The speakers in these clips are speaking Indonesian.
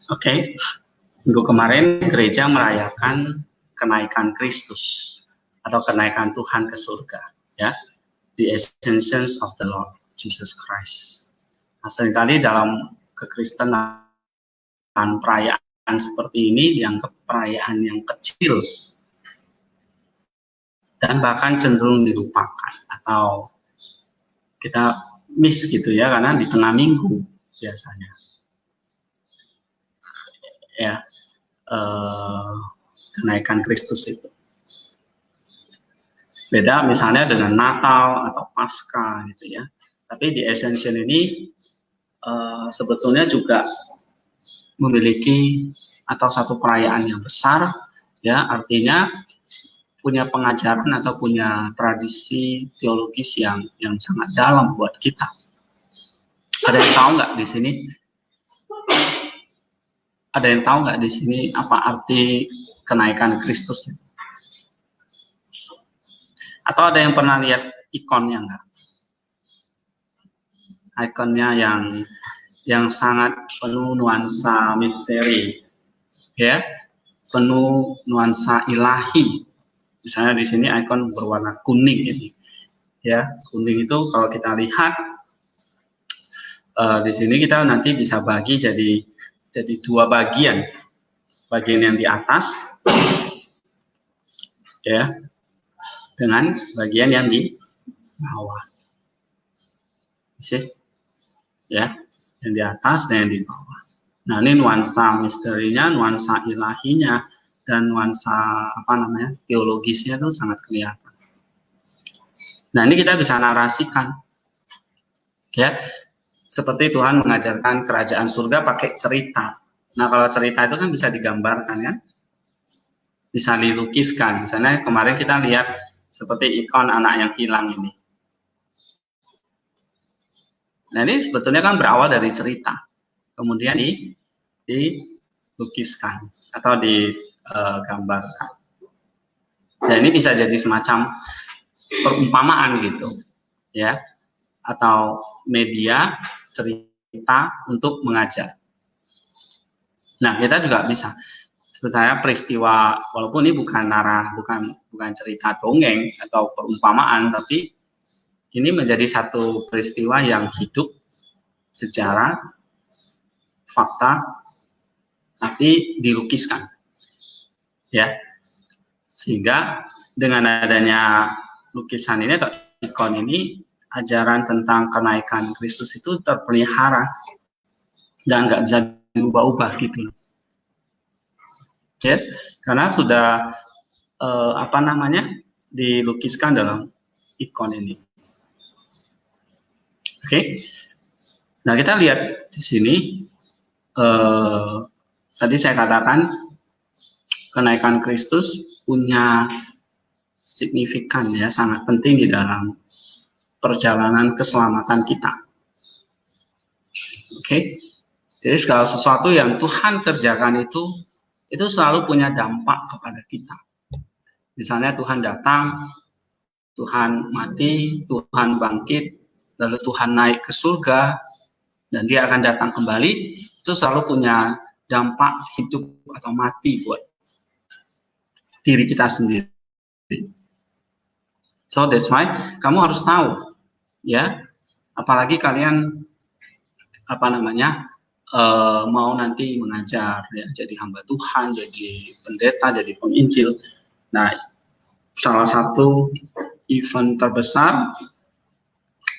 Oke, minggu kemarin gereja merayakan kenaikan Kristus atau kenaikan Tuhan ke surga, ya, the ascension of the Lord Jesus Christ. Nah, seringkali dalam kekristenan perayaan seperti ini dianggap perayaan yang kecil dan bahkan cenderung dilupakan atau kita miss gitu ya, karena di tengah minggu biasanya. Ya, kenaikan Kristus itu beda misalnya dengan Natal atau Paskah gitu ya, tapi di Ascension ini sebetulnya juga memiliki atau satu perayaan yang besar, ya, artinya punya pengajaran atau punya tradisi teologis yang sangat dalam buat kita. Ada yang tahu nggak di sini? Ada yang tahu nggak di sini apa arti kenaikan Kristus? Atau ada yang pernah lihat ikonnya nggak? Ikonnya yang sangat penuh nuansa misteri, ya, penuh nuansa ilahi. Misalnya di sini ikon berwarna kuning ini, ya, kuning itu kalau kita lihat di sini kita nanti bisa bagi jadi dua bagian yang di atas, ya, dengan bagian yang di bawah, sih, ya, yang di atas dan yang di bawah. Nah, ini nuansa misterinya, nuansa ilahinya, dan nuansa teologisnya itu sangat kelihatan. Nah, ini kita bisa narasikan, ya, seperti Tuhan mengajarkan kerajaan surga pakai cerita. Nah, kalau cerita itu kan bisa digambarkan, ya, bisa dilukiskan. Misalnya kemarin kita lihat seperti ikon anak yang hilang ini. Nah, ini sebetulnya kan berawal dari cerita, kemudian dilukiskan atau digambarkan. Dan ini bisa jadi semacam perumpamaan gitu, ya, atau media cerita untuk mengajar. Nah, kita juga bisa sebetulnya peristiwa, walaupun ini bukan cerita dongeng atau perumpamaan, tapi ini menjadi satu peristiwa yang hidup, sejarah, fakta, tapi dilukiskan, ya, sehingga dengan adanya lukisan ini atau ikon ini, ajaran tentang kenaikan Kristus itu terpelihara dan nggak bisa diubah-ubah gitu, ya, karena sudah dilukiskan dalam ikon ini. Oke. Nah, kita lihat di sini tadi saya katakan kenaikan Kristus punya signifikan, ya, sangat penting di dalam perjalanan keselamatan kita. Oke. Jadi segala sesuatu yang Tuhan kerjakan itu selalu punya dampak kepada kita. Misalnya Tuhan datang, Tuhan mati, Tuhan bangkit, lalu Tuhan naik ke surga, dan dia akan datang kembali, itu selalu punya dampak hidup atau mati buat diri kita sendiri. So that's why kamu harus tahu, ya, apalagi kalian mau nanti mengajar, ya, jadi hamba Tuhan, jadi pendeta, jadi penginjil. Nah, salah satu event terbesar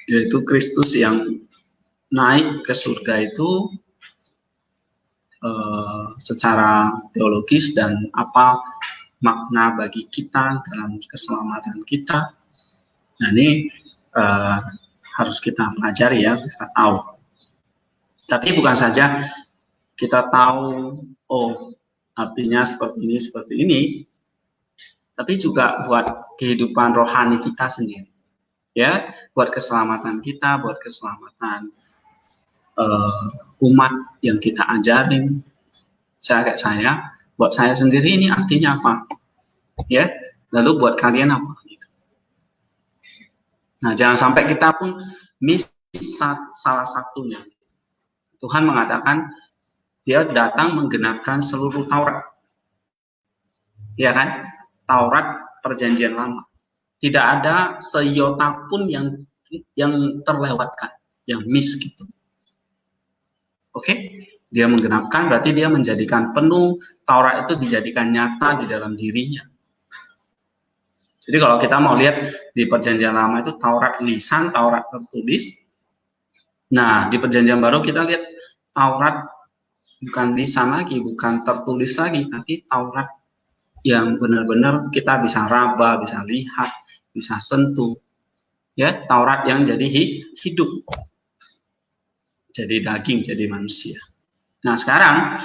yaitu Kristus yang naik ke surga itu secara teologis dan apa makna bagi kita dalam keselamatan kita. Nah, ini harus kita pelajari, ya, kita tahu. Tapi bukan saja kita tahu, oh, artinya seperti ini, tapi juga buat kehidupan rohani kita sendiri, ya, buat keselamatan kita, buat keselamatan umat yang kita ajarin. Buat saya sendiri ini artinya apa, ya, lalu buat kalian apa gitu. Nah, jangan sampai kita pun miss salah satunya. Tuhan mengatakan Dia datang menggenapkan seluruh Taurat. Ya kan? Taurat Perjanjian Lama. Tidak ada seiota pun yang terlewatkan, yang miss gitu. Oke? Dia menggenapkan berarti dia menjadikan penuh, Taurat itu dijadikan nyata di dalam dirinya. Jadi kalau kita mau lihat di Perjanjian Lama itu Taurat lisan, Taurat tertulis. Nah, di Perjanjian Baru kita lihat Taurat bukan lisan lagi, bukan tertulis lagi, tapi Taurat yang benar-benar kita bisa raba, bisa lihat, bisa sentuh. Ya, Taurat yang jadi hidup. Jadi daging, jadi manusia. Nah, sekarang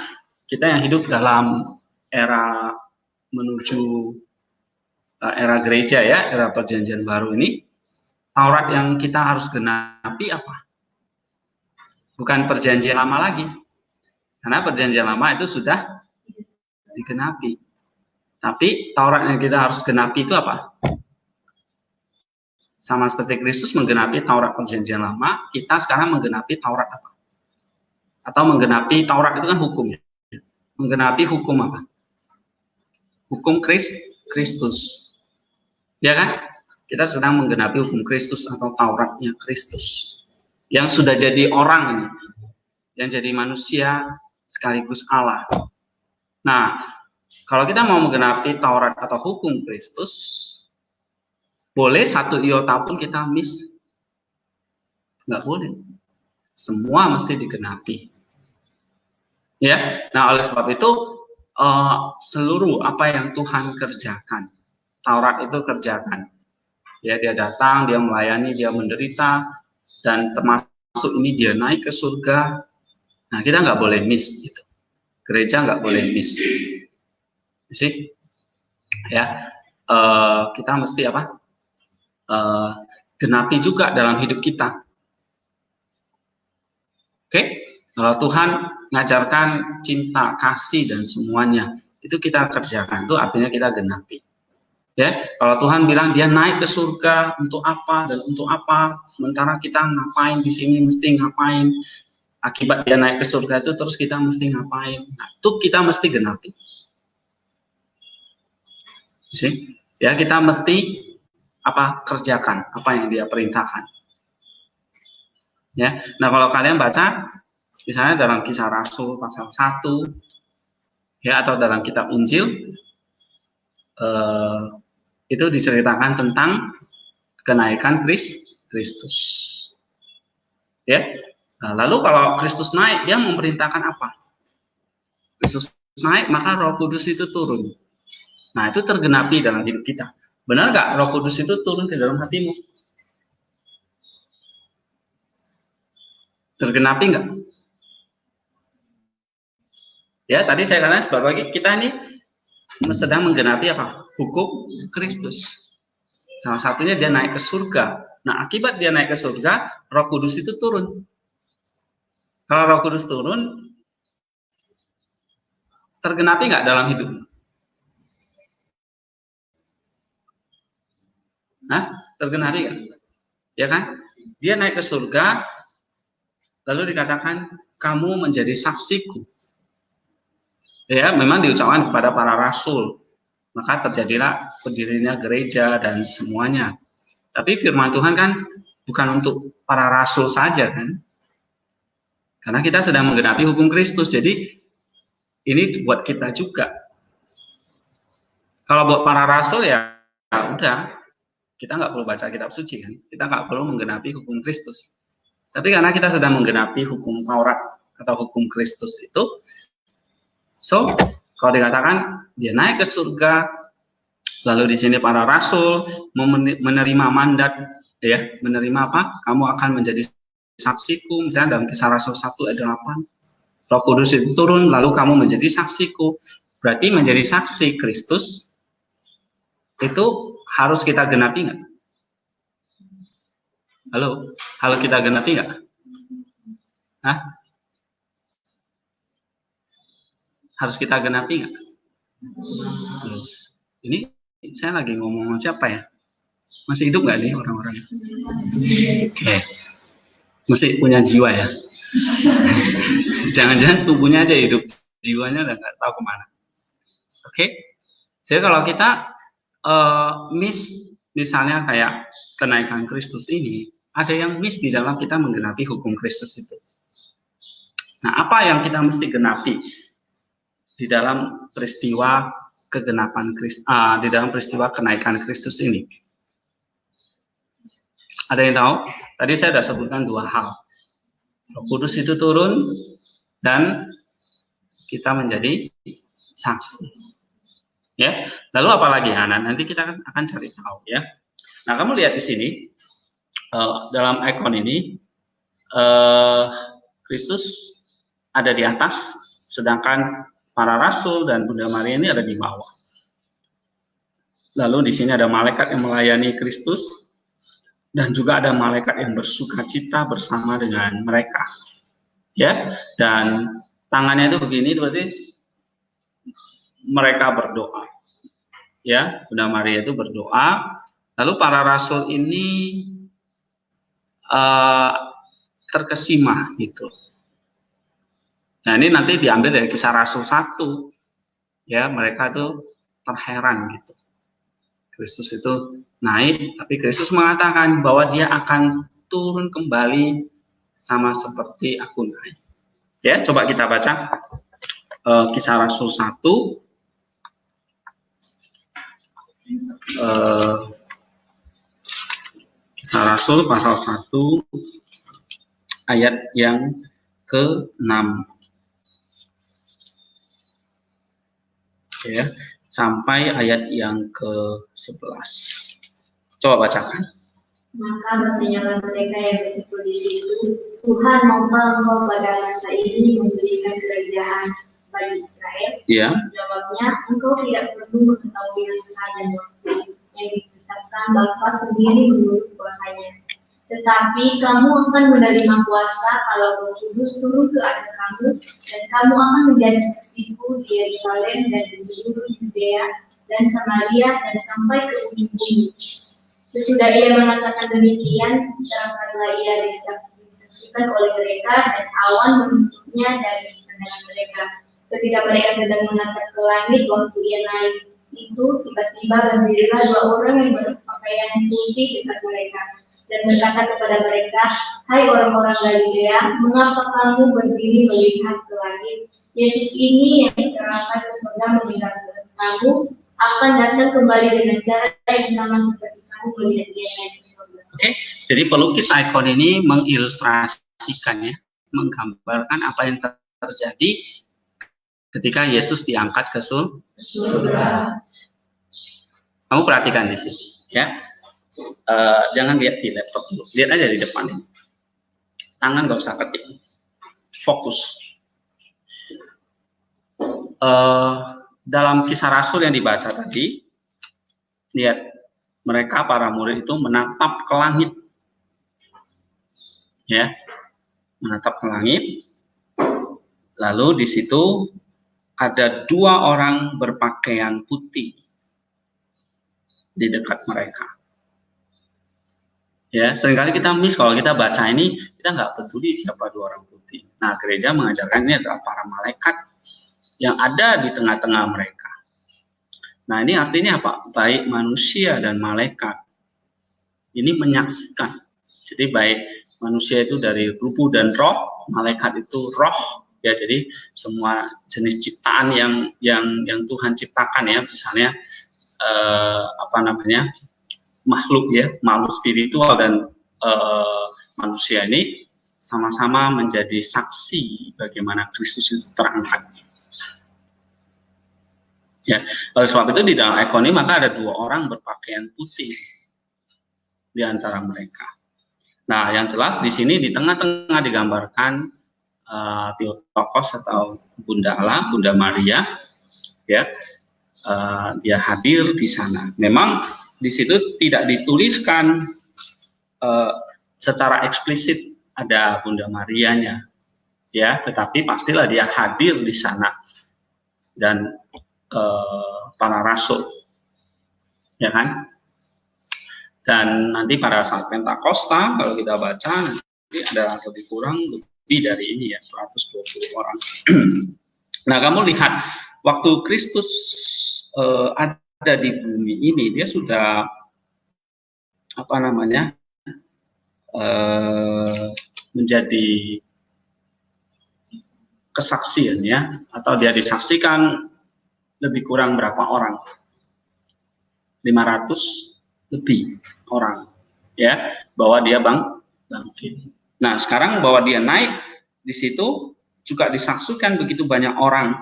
kita yang hidup dalam era menuju era gereja ya, era Perjanjian Baru ini, Taurat yang kita harus genapi apa? Bukan Perjanjian Lama lagi. Karena Perjanjian Lama itu sudah digenapi. Tapi Taurat yang kita harus genapi itu apa? Sama seperti Kristus menggenapi Taurat Perjanjian Lama, kita sekarang menggenapi Taurat apa? Atau menggenapi Taurat itu kan hukumnya. Menggenapi hukum apa? Hukum Kristus. Ya kan? Kita sedang menggenapi hukum Kristus atau Tauratnya Kristus. Yang sudah jadi orang ini. Yang jadi manusia sekaligus Allah. Nah, kalau kita mau menggenapi Taurat atau hukum Kristus, boleh satu iota pun kita miss? Nggak boleh. Semua mesti digenapi. Ya, nah oleh sebab itu seluruh apa yang Tuhan kerjakan, Taurat itu kerjakan. Ya, dia datang, dia melayani, dia menderita, dan termasuk ini dia naik ke surga. Nah, kita nggak boleh miss gitu. Gereja nggak boleh miss. Sih, ya, kita mesti apa? Genapi juga dalam hidup kita. Oke, kalau Tuhan mengajarkan cinta, kasih dan semuanya itu kita kerjakan. Itu artinya kita genapi. Ya, kalau Tuhan bilang dia naik ke surga untuk apa dan untuk apa, sementara kita ngapain di sini, mesti ngapain. Akibat dia naik ke surga itu terus kita mesti ngapain. Nah, itu kita mesti genapi. See? Ya, kita mesti apa? Kerjakan apa yang dia perintahkan. Ya. Nah, kalau kalian baca misalnya dalam Kisah Rasul pasal 1 ya, atau dalam kitab Injil itu diceritakan tentang kenaikan Kristus. Ya. Nah, lalu kalau Kristus naik, dia memerintahkan apa? Kristus naik, maka Roh Kudus itu turun. Nah, itu tergenapi dalam hidup kita. Benar nggak Roh Kudus itu turun ke dalam hatimu? Tergenapi nggak? Ya, tadi saya katakan sebagai lagi kita ini sedang menggenapi apa? Hukum Kristus. Salah satunya dia naik ke surga. Nah, akibat dia naik ke surga, Roh Kudus itu turun. Kalau Roh Kudus turun, tergenapi nggak dalam hidup? Nah, tergenapi nggak? Ya kan? Dia naik ke surga, lalu dikatakan kamu menjadi saksiku. Ya, memang diucapkan kepada para rasul. Maka terjadilah berdirinya gereja dan semuanya. Tapi firman Tuhan kan bukan untuk para rasul saja kan? Karena kita sedang menggenapi hukum Kristus. Jadi ini buat kita juga. Kalau buat para rasul ya udah, kita nggak perlu baca kitab suci kan? Kita nggak perlu menggenapi hukum Kristus. Tapi karena kita sedang menggenapi hukum Taurat atau hukum Kristus itu, so kalau dikatakan dia naik ke surga, lalu di sini para rasul menerima mandat, ya, menerima apa? Kamu akan menjadi saksiku, misalnya dalam Kisah Rasul 1 ayat 8. Roh Kudus itu turun, lalu kamu menjadi saksiku. Berarti menjadi saksi Kristus itu harus kita genapi nggak? Halo kita genapi nggak? Hah? Harus kita genapi nggak? Terus, ini saya lagi ngomong siapa ya? Masih hidup nggak nih orang-orang? Oke. Mesti punya jiwa ya. Jangan-jangan tubuhnya aja hidup, jiwanya udah nggak tahu kemana. Oke, jadi kalau kita misalnya kayak kenaikan Kristus ini, ada yang miss di dalam kita menggenapi hukum Kristus itu. Nah, apa yang kita mesti genapi di dalam peristiwa kegenapan Kristus, di dalam peristiwa kenaikan Kristus ini? Ada yang tahu? Tadi saya sudah sebutkan dua hal. Roh Kudus itu turun dan kita menjadi saksi. Ya, lalu apa lagi? Nah, nanti kita akan cari tahu ya. Nah, kamu lihat di sini dalam ikon ini Kristus ada di atas, sedangkan para rasul dan Bunda Maria ini ada di bawah. Lalu di sini ada malaikat yang melayani Kristus dan juga ada malaikat yang bersukacita bersama dengan mereka. Ya, dan tangannya itu begini, berarti mereka berdoa. Ya, Bunda Maria itu berdoa. Lalu para rasul ini terkesima gitu. Nah, ini nanti diambil dari Kisah Rasul 1. Ya, mereka itu terheran gitu. Kristus itu naik, tapi Kristus mengatakan bahwa dia akan turun kembali sama seperti aku naik. Ya, coba kita baca Kisah Rasul 1. Kisah Rasul pasal 1 ayat yang ke-6. Ya, sampai ayat yang ke-11. Coba bacakan. Maka bertanyalah mereka yang berkumpul di situ, Tuhan, maukah Engkau pada masa ini memberikan kerajaan bagi Israel? Ya. Jawabnya, Engkau tidak perlu mengetahui masa dan waktu yang ditetapkan Bapa sendiri menurut kuasanya. Tetapi kamu akan menerima kuasa kalau Roh Kudus turun ke atas kamu, dan kamu akan menjadi saksiku di Yerusalem dan di seluruh Yudea dan Samaria dan sampai ke ujung bumi. Sesudah ia mengatakan demikian, terangkatlah ia disaksikan oleh mereka dan awan menutupnya dari pandangan mereka. Ketika mereka sedang menatap ke langit waktu ia naik itu, tiba-tiba berdirilah dua orang yang berpakaian putih dekat mereka dan berkata kepada mereka, hai orang-orang Galilea, mengapa kamu berdiri melihat ke langit? Yesus ini yang terangkat ke surga meninggalkan kamu akan datang kembali dengan cara yang sama seperti kamu melihat dia naik ke surga. Oke, jadi pelukis ikon ini mengilustrasikan ya, menggambarkan apa yang terjadi ketika Yesus diangkat ke surga. Kamu perhatikan di sini, ya. Jangan lihat di laptop dulu, lihat aja di depan ini. Tangan nggak usah ketik, fokus. Dalam Kisah Rasul yang dibaca tadi, lihat mereka para murid itu menatap ke langit, ya, menatap ke langit. Lalu di situ ada dua orang berpakaian putih di dekat mereka. Ya, seringkali kita miss kalau kita baca ini, kita nggak peduli siapa dua orang putih. Nah, gereja mengajarkan ini adalah para malaikat yang ada di tengah-tengah mereka. Nah, ini artinya apa? Baik manusia dan malaikat ini menyaksikan. Jadi baik manusia itu dari ruh dan roh, malaikat itu roh. Ya, jadi semua jenis ciptaan yang Tuhan ciptakan ya, misalnya makhluk ya, makhluk spiritual dan manusia ini sama-sama menjadi saksi bagaimana Kristus itu terangkat. Ya, oleh sebab itu di dalam ikon ini maka ada dua orang berpakaian putih di antara mereka. Nah, yang jelas di sini di tengah-tengah digambarkan Theotokos atau Bunda Allah, Bunda Maria, ya, dia hadir di sana. Memang di situ tidak dituliskan secara eksplisit ada Bunda Marianya, ya, tetapi pastilah dia hadir di sana dan para rasul, ya kan? Dan nanti pada saat Pentakosta kalau kita baca nanti ada lebih kurang lebih dari ini ya, 120 orang. Nah, kamu lihat waktu Kristus ada di bumi ini, dia sudah apa namanya menjadi kesaksian ya, atau dia disaksikan lebih kurang berapa orang? 500 lebih orang ya, bahwa dia bangkit. Nah, sekarang bahwa dia naik di situ juga disaksikan begitu banyak orang,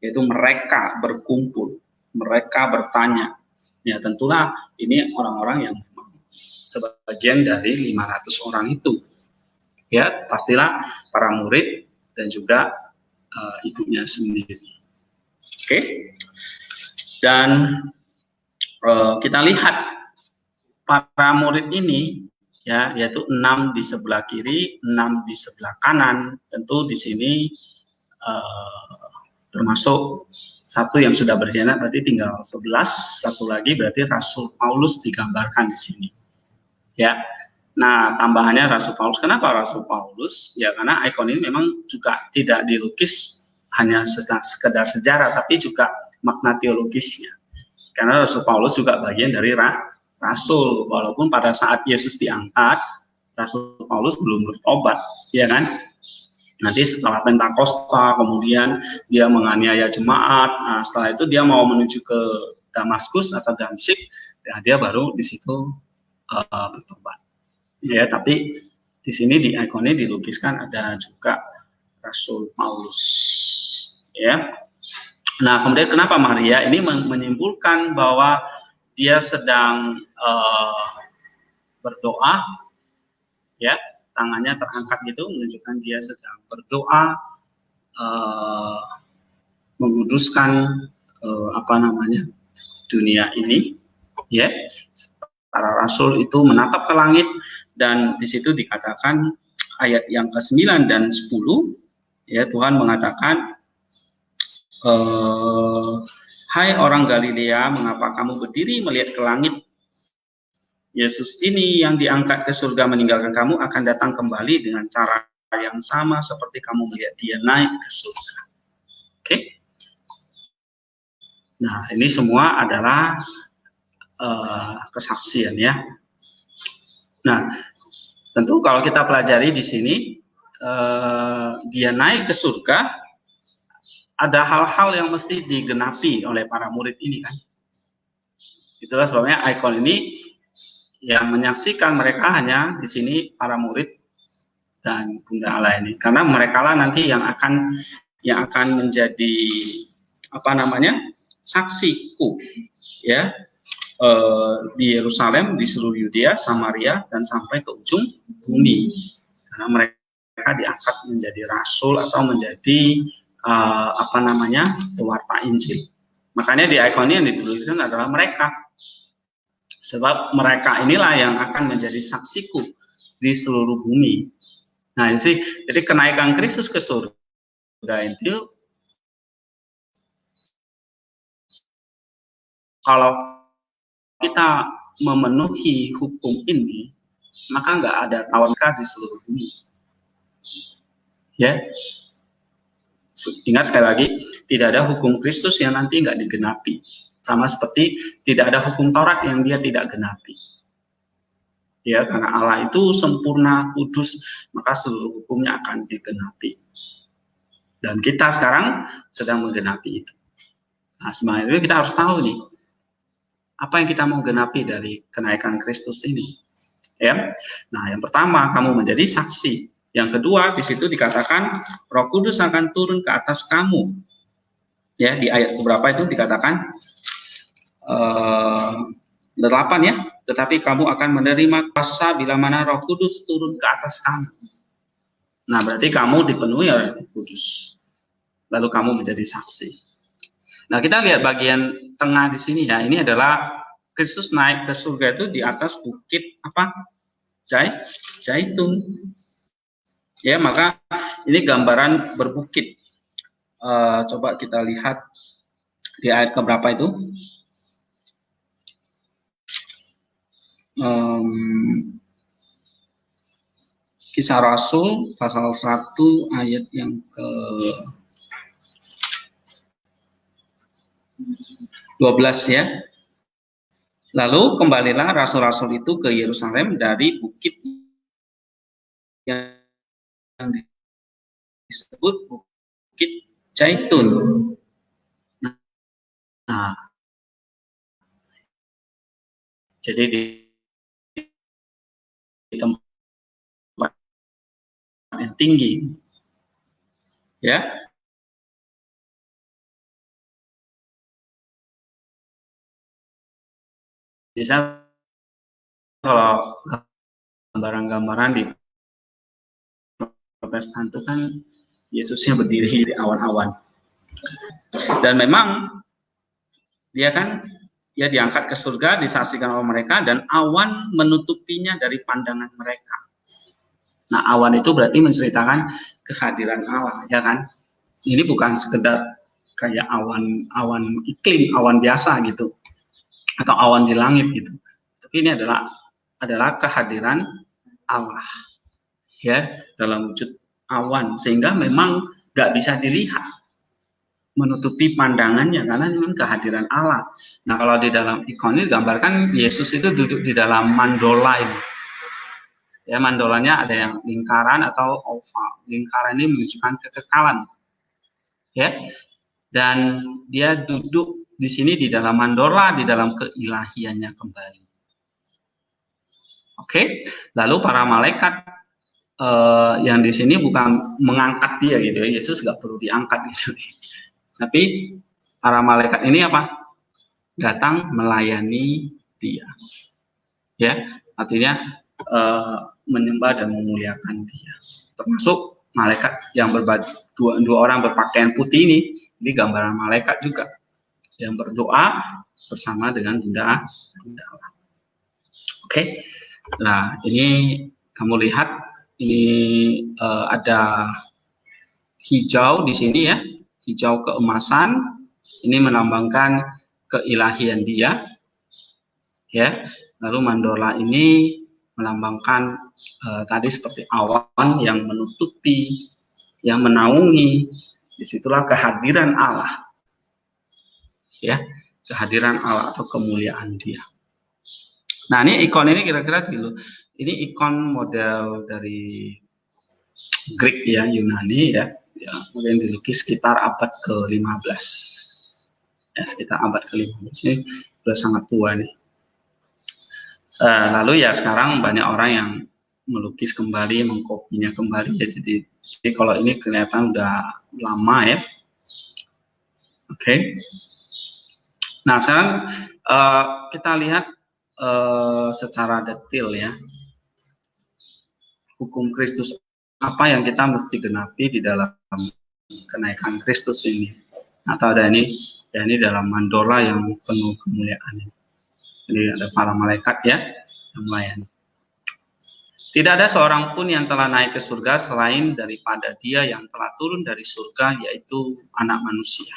yaitu mereka berkumpul, mereka bertanya. Ya, tentulah ini orang-orang yang sebagian dari 500 orang itu. Ya, pastilah para murid dan juga ibunya sendiri. Oke. Dan kita lihat para murid ini ya, yaitu 6 di sebelah kiri, 6 di sebelah kanan. Tentu di sini termasuk satu yang sudah berkhianat, berarti tinggal 11, satu lagi berarti Rasul Paulus digambarkan di sini. Ya. Nah, tambahannya Rasul Paulus. Kenapa Rasul Paulus? Ya, karena ikon ini memang juga tidak dilukis hanya sekedar sejarah, tapi juga makna teologisnya. Karena Rasul Paulus juga bagian dari Rasul, walaupun pada saat Yesus diangkat, Rasul Paulus belum bertobat, ya kan? Nanti setelah Pentakosta, kemudian dia menganiaya jemaat. Nah, setelah itu dia mau menuju ke Damaskus atau Damsyik, ya dia baru di situ bertobat. Ya, tapi di sini di ikonnya dilukiskan ada juga Rasul Paulus. Ya. Nah, kemudian kenapa Maria ini menyimpulkan bahwa dia sedang berdoa, ya, tangannya terangkat gitu, menunjukkan dia sedang berdoa, menguduskan dunia ini, ya. Para rasul itu menatap ke langit, dan di situ dikatakan ayat yang ke-9 dan 10, ya, Tuhan mengatakan, hai orang Galilea, mengapa kamu berdiri melihat ke langit? Yesus ini yang diangkat ke surga meninggalkan kamu akan datang kembali dengan cara yang sama seperti kamu melihat dia naik ke surga. Oke? Nah, ini semua adalah kesaksian ya. Nah, tentu kalau kita pelajari di sini, dia naik ke surga, ada hal-hal yang mesti digenapi oleh para murid ini kan. Itulah sebabnya ikon ini yang menyaksikan mereka hanya di sini para murid dan Bunda Allah ini, karena mereka lah nanti yang akan menjadi saksiku ya, di Yerusalem, di seluruh Yudea, Samaria, dan sampai ke ujung bumi. Karena mereka diangkat menjadi rasul atau menjadi pewarta Injil. Makanya di ikonnya yang dituliskan adalah mereka. Sebab mereka inilah yang akan menjadi saksiku di seluruh bumi. Nah, jadi kenaikan Kristus ke surga itu, kalau kita memenuhi hukum ini, maka nggak ada tawankah di seluruh bumi. Ya, ingat sekali lagi, tidak ada hukum Kristus yang nanti nggak digenapi. Sama seperti tidak ada hukum Taurat yang dia tidak genapi. Ya, karena Allah itu sempurna, kudus, maka seluruh hukumnya akan digenapi. Dan kita sekarang sedang menggenapi itu. Nah, sebenarnya kita harus tahu nih, apa yang kita mau genapi dari kenaikan Kristus ini. Ya. Nah, yang pertama, kamu menjadi saksi. Yang kedua, di situ dikatakan Roh Kudus akan turun ke atas kamu. Ya, di ayat berapa itu dikatakan 8 ya. Tetapi kamu akan menerima kuasa bila mana Roh Kudus turun ke atas kamu. Nah, berarti kamu dipenuhi oleh Roh Kudus. Lalu kamu menjadi saksi. Nah, kita lihat bagian tengah di sini ya. Ini adalah Kristus naik ke surga itu di atas bukit Zaitun. Ya, maka ini gambaran berbukit. Coba kita lihat di ayat keberapa itu. Kisah Rasul pasal 1 ayat yang ke 12 ya. Lalu kembalilah rasul-rasul itu ke Yerusalem dari bukit yang disebut Bukit Zaitun. Nah, jadi di tempat yang tinggi, ya. Bisa kalau gambaran-gambaran di Protestan itu kan Yesusnya berdiri di awan-awan. Dan memang dia kan ya diangkat ke surga, disaksikan oleh mereka, dan awan menutupinya dari pandangan mereka. Nah, awan itu berarti menceritakan kehadiran Allah, ya kan? Ini bukan sekedar kayak awan iklim, awan biasa gitu, atau awan di langit gitu. Tapi ini adalah kehadiran Allah, ya, dalam wujud awan, sehingga memang nggak bisa dilihat, menutupi pandangannya karena memang kehadiran Allah. Nah, kalau di dalam ikon ini digambarkan Yesus itu duduk di dalam mandola ini. Ya, mandolanya ada yang lingkaran atau oval. Lingkaran ini menunjukkan kekekalan. Ya. Dan dia duduk di sini di dalam mandola, di dalam keilahiannya kembali. Oke. Lalu para malaikat yang di sini bukan mengangkat dia gitu ya. Yesus nggak perlu diangkat gitu. Tapi para malaikat ini apa? Datang melayani dia. Ya, artinya menyembah dan memuliakan dia. Termasuk malaikat yang dua orang berpakaian putih ini gambaran malaikat juga yang berdoa bersama dengan Bunda Allah. Oke. Nah, ini kamu lihat ini ada hijau di sini ya. Hijau keemasan, ini melambangkan keilahian dia, ya. Lalu mandola ini melambangkan tadi seperti awan yang menutupi, yang menaungi. Disitulah kehadiran Allah, ya, kehadiran Allah atau kemuliaan Dia. Nah, ini ikon ini kira-kira gitu. Ini ikon model dari Greek ya, Yunani ya. Ya, mungkin dilukis sekitar abad ke-15. Ya, sekitar abad ke-15. Ini sudah sangat tua nih. Lalu ya sekarang banyak orang yang melukis kembali, mengkopinya kembali ya. Jadi kalau ini kelihatan udah lama ya. Oke. Nah, sekarang kita lihat secara detail ya. Hukum Kristus apa yang kita mesti genapi di dalam kenaikan Kristus ini, atau ada ini ya, ini dalam mandola yang penuh kemuliaan ini. Jadi ada para malaikat ya yang melayani. Tidak ada seorang pun yang telah naik ke surga selain daripada Dia yang telah turun dari surga, yaitu Anak Manusia.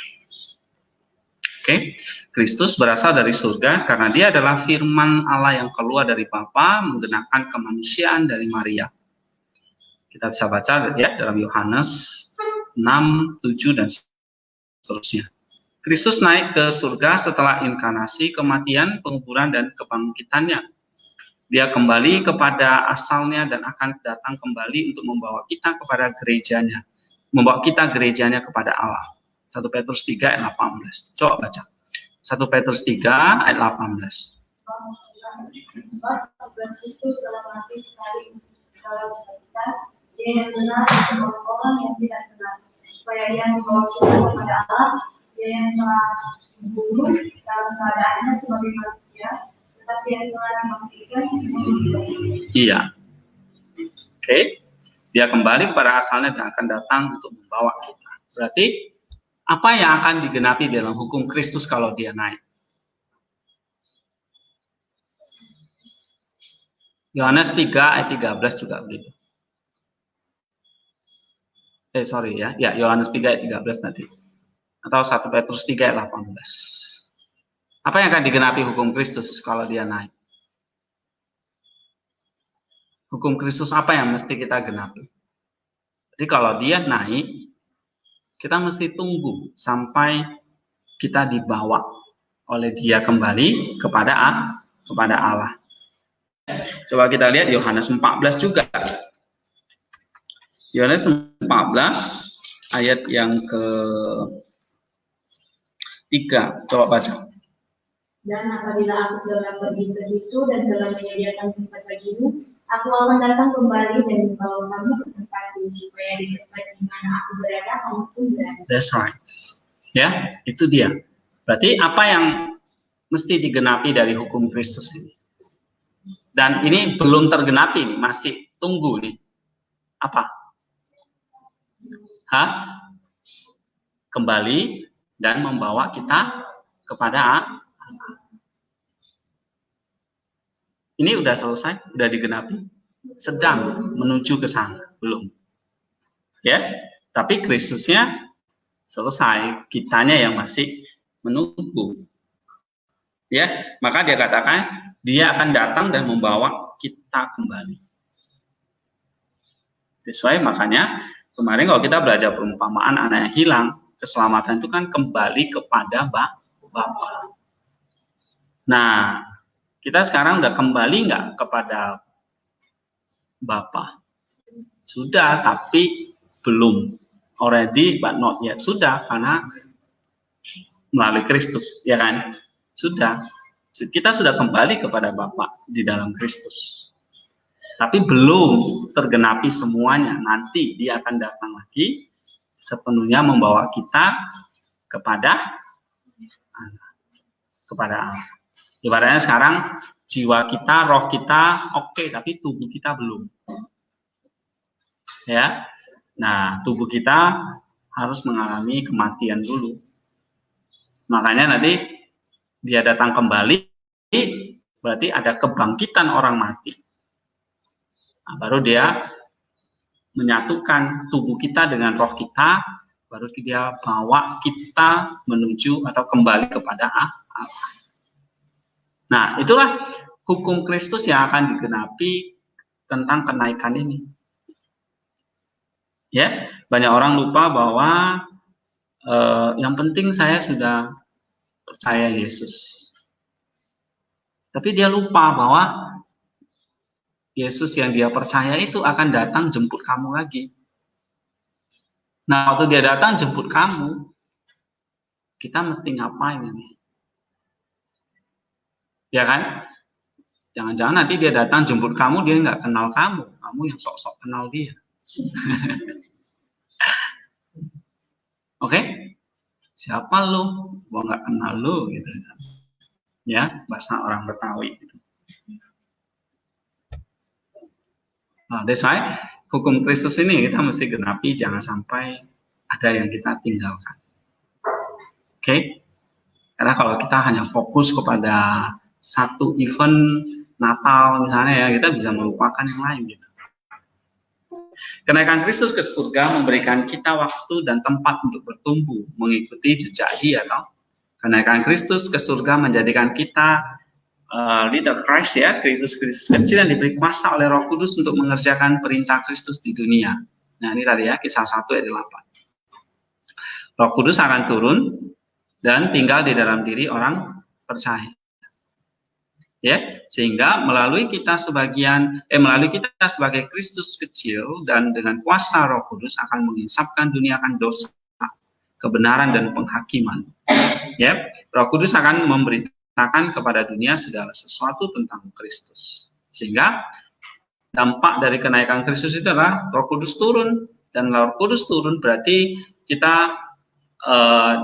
Oke, Kristus berasal dari surga karena Dia adalah firman Allah yang keluar dari Bapa menggenakan kemanusiaan dari Maria. Kita bisa baca ya dalam Yohanes 6, 7 dan seterusnya. Kristus naik ke surga setelah inkarnasi, kematian, penguburan dan kebangkitannya. Dia kembali kepada asalnya dan akan datang kembali untuk membawa kita kepada gerejanya, membawa kita gerejanya kepada Allah. 1 Petrus 3 ayat 18. Coba baca. 1 Petrus 3 ayat 18. Kristus telah mati sekali dalam kita, Dia yang benar untuk orang yang tidak benar, supaya Dia membawa kita kepada Allah. Dia yang telah dibunuh dalam keadaannya sebagai manusia, tetapi yang telah dibangkitkan. Iya. Oke. Dia kembali kepada asalnya dan akan datang untuk membawa kita. Berarti apa yang akan digenapi dalam hukum Kristus kalau Dia naik? Yohanes 3 ayat 13 juga begitu. Sorry ya. Ya, Yohanes 3 ayat 13 tadi. Atau 1 Petrus 3 ayat 18. Apa yang akan digenapi hukum Kristus kalau Dia naik? Hukum Kristus apa yang mesti kita genapi? Jadi kalau dia naik, kita mesti tunggu sampai kita dibawa oleh dia kembali kepada Allah. Coba kita lihat Yohanes 14 juga. Yohanes 14 ayat yang ke-3. Coba baca. Dan apabila aku telah pergi ke situ dan telah menyediakan tempat bagimu, aku akan datang kembali dan membawa kamu ke tempatku, supaya di tempat di mana aku berada, kamu pun berada. That's right. Ya, itu dia. Berarti apa yang mesti digenapi dari hukum Kristus ini? Dan ini belum tergenapi nih, masih tunggu nih. Apa? Kembali dan membawa kita kepada Allah. Ini udah selesai, udah digenapi, sedang menuju ke sana, belum. Ya, tapi Kristusnya selesai, kitanya yang masih menunggu. Ya, maka dia katakan dia akan datang dan membawa kita kembali. Sesuai, makanya kemarin kalau kita belajar perumpamaan anak yang hilang, keselamatan itu kan kembali kepada Bapa. Nah, kita sekarang udah kembali nggak kepada Bapa? Sudah, tapi belum. Already, but not yet. Sudah, karena melalui Kristus, ya kan? Sudah. Kita sudah kembali kepada Bapa di dalam Kristus. Tapi belum tergenapi semuanya. Nanti dia akan datang lagi sepenuhnya membawa kita kepada Allah. Ibaratnya sekarang jiwa kita, roh kita oke, tapi tubuh kita belum. Ya. Nah, tubuh kita harus mengalami kematian dulu. Makanya nanti dia datang kembali, berarti ada kebangkitan orang mati. Nah, baru dia menyatukan tubuh kita dengan roh kita, baru dia bawa kita menuju atau kembali kepada Allah. Nah, itulah hukum Kristus yang akan digenapi tentang kenaikan ini. Ya, banyak orang lupa bahwa yang penting saya sudah percaya Yesus. Tapi dia lupa bahwa Yesus yang dia percaya itu akan datang jemput kamu lagi. Nah, waktu dia datang jemput kamu, kita mesti ngapain ini? Ya kan? Jangan-jangan nanti dia datang jemput kamu, dia nggak kenal kamu yang sok-sok kenal dia. Oke? Siapa lu? Gua nggak kenal lu, gitu. Ya, bahasa orang Betawi. Gitu. Nah, that's why hukum Kristus ini kita mesti genapi, jangan sampai ada yang kita tinggalkan. Oke? Karena kalau kita hanya fokus kepada satu event Natal misalnya ya, kita bisa melupakan yang lain gitu. Kenaikan Kristus ke surga memberikan kita waktu dan tempat untuk bertumbuh, mengikuti jejak Dia. Kenaikan Kristus ke surga menjadikan kita leader Christ ya, Kristus kecil yang diberi kuasa oleh Roh Kudus untuk mengerjakan perintah Kristus di dunia. Nah, ini tadi ya, Kisah 1 ayat 8. Roh Kudus akan turun dan tinggal di dalam diri orang percaya. Ya, sehingga melalui kita sebagai Kristus kecil dan dengan kuasa Roh Kudus akan menginsapkan dunia akan dosa, kebenaran dan penghakiman. Ya, Roh Kudus akan memberitakan kepada dunia segala sesuatu tentang Kristus. Sehingga dampak dari kenaikan Kristus itu adalah Roh Kudus turun, dan Roh Kudus turun berarti kita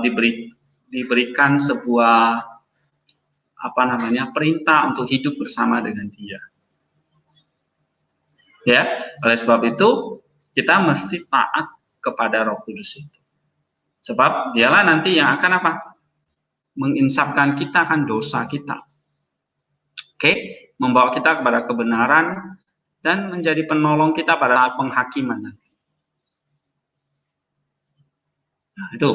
diberikan sebuah perintah untuk hidup bersama dengan Dia. Ya, oleh sebab itu kita mesti taat kepada Roh Kudus itu. Sebab dialah nanti yang akan menginsapkan kita akan dosa kita. Oke, membawa kita kepada kebenaran dan menjadi penolong kita pada penghakiman nanti. Nah, itu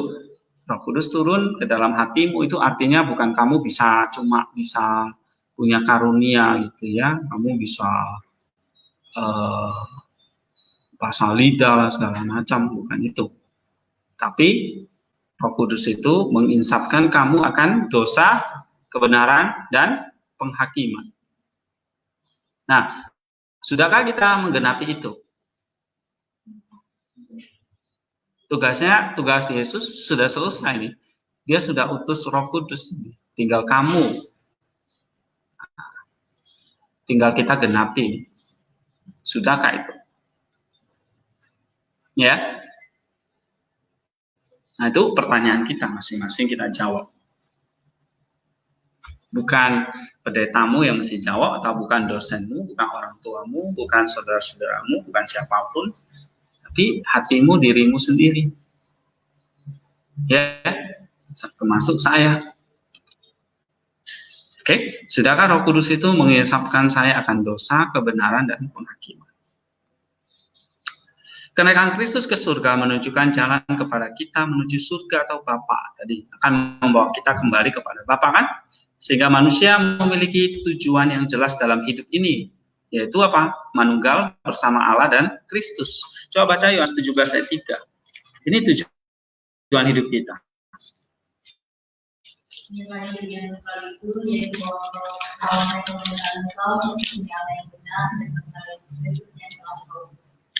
Roh Kudus turun ke dalam hatimu, itu artinya bukan kamu cuma bisa punya karunia gitu ya, kamu bisa pasal lidah segala macam, bukan itu. Tapi Roh Kudus itu menginsapkan kamu akan dosa, kebenaran, dan penghakiman. Nah, sudahkah kita menggenapi itu? Tugas Yesus sudah selesai nih. Dia sudah utus Roh Kudus. Tinggal kita genapi. Sudahkah itu? Ya. Nah, itu pertanyaan kita masing-masing kita jawab. Bukan pendetamu yang mesti jawab, atau bukan dosenmu, bukan orang tuamu, bukan saudara-saudaramu, bukan siapapun, tapi hatimu, dirimu sendiri. Ya, termasuk saya. Oke, sudahkah Roh Kudus itu mengisapkan saya akan dosa, kebenaran, dan penghakiman? Kenaikan Kristus ke surga menunjukkan jalan kepada kita menuju surga atau Bapa. Tadi akan membawa kita kembali kepada Bapa, kan? Sehingga manusia memiliki tujuan yang jelas dalam hidup ini, yaitu apa? Manunggal bersama Allah dan Kristus. Coba baca Yohanes 17 ayat 3. Ini tujuan hidup kita.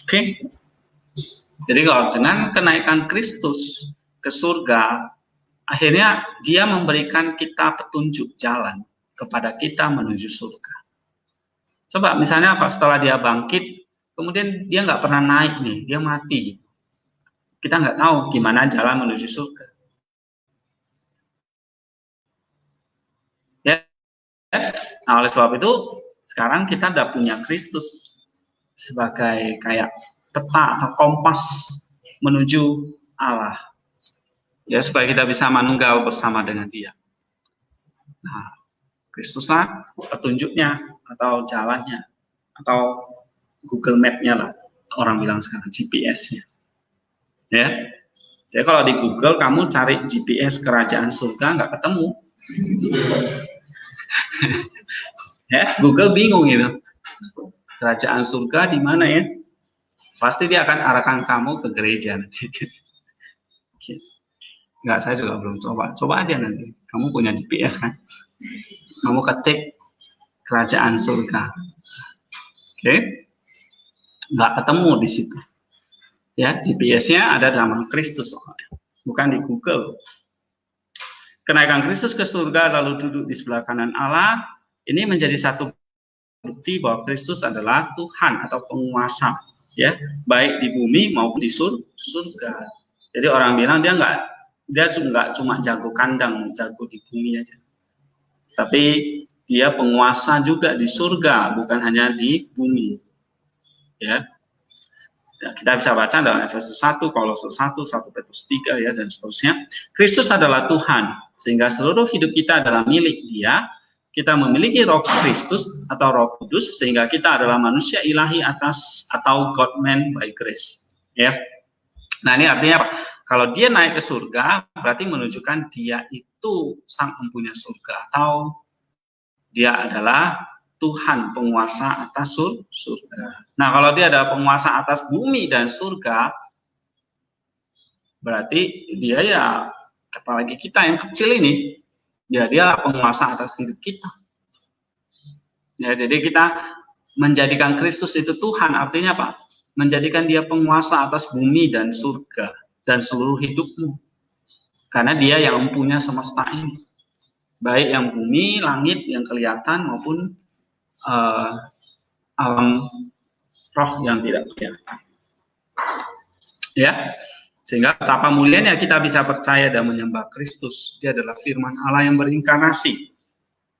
Oke. Jadi kalau dengan kenaikan Kristus ke surga, akhirnya dia memberikan kita petunjuk jalan kepada kita menuju surga. Coba misalnya apa, setelah dia bangkit, kemudian dia nggak pernah naik nih, dia mati. Kita nggak tahu gimana jalan menuju surga. Ya. Nah, oleh sebab itu, sekarang kita udah punya Kristus sebagai kayak peta atau kompas menuju Allah, ya, supaya kita bisa manunggal bersama dengan Dia. Nah, Kristuslah petunjuknya atau jalannya atau Google Map-nya lah, orang bilang sekarang GPS-nya. Ya, jadi kalau di Google kamu cari GPS kerajaan surga nggak ketemu. Ya, Google bingung gitu. Kerajaan surga di mana ya? Pasti dia akan arahkan kamu ke gereja nanti. Enggak, saya juga belum coba. Coba aja nanti. Kamu punya GPS kan? Kamu ketik kerajaan surga. Oke? Enggak ketemu di situ. Ya, GPS-nya ada dalam Kristus soalnya, bukan di Google. Kenaikan Kristus ke surga lalu duduk di sebelah kanan Allah, ini menjadi satu bukti bahwa Kristus adalah Tuhan atau penguasa, ya, baik di bumi maupun di surga. Jadi orang bilang dia nggak cuma jago kandang, jago di bumi aja, tapi dia penguasa juga di surga, bukan hanya di bumi. Ya, kita bisa baca dalam Efesus 1, Kolose 1, 1 Petrus 3, ya, dan seterusnya. Kristus adalah Tuhan, sehingga seluruh hidup kita adalah milik Dia. Kita memiliki Roh Kristus atau Roh Kudus, sehingga kita adalah manusia ilahi atas atau God-man by grace. Ya. Nah, ini artinya apa? Kalau dia naik ke surga, berarti menunjukkan dia itu sang empunya surga, atau dia adalah Tuhan penguasa atas surga. Nah, kalau dia adalah penguasa atas bumi dan surga, berarti dia ya, apalagi kita yang kecil ini, ya dia penguasa atas hidup kita. Ya, jadi kita menjadikan Kristus itu Tuhan, artinya apa? Menjadikan dia penguasa atas bumi dan surga dan seluruh hidupmu. Karena dia yang mempunyai semesta ini. Baik yang bumi, langit yang kelihatan maupun alam roh yang tidak kelihatan. Ya. Sehingga betapa mulianya kita bisa percaya dan menyembah Kristus. Dia adalah firman Allah yang berinkarnasi.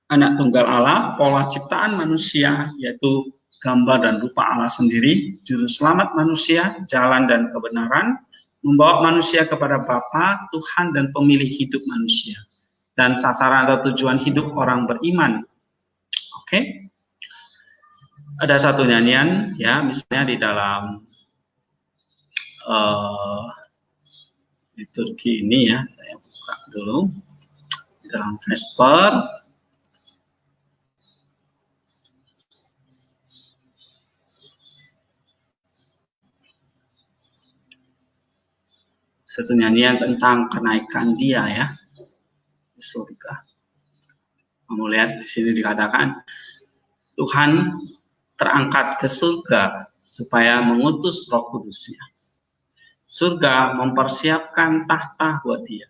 Anak tunggal Allah, pola ciptaan manusia, yaitu gambar dan rupa Allah sendiri, juru selamat manusia, jalan dan kebenaran, membawa manusia kepada Bapa, Tuhan dan pemilik hidup manusia, dan sasaran atau tujuan hidup orang beriman. Oke? Ada satu nyanyian, ya, misalnya di dalam liturgi ini, ya, saya buka dulu di dalam Vesper. satu nyanyian tentang kenaikan dia ya di surga. Kamu lihat di sini dikatakan Tuhan terangkat ke surga supaya mengutus Roh Kudusnya. Surga mempersiapkan tahta buat dia.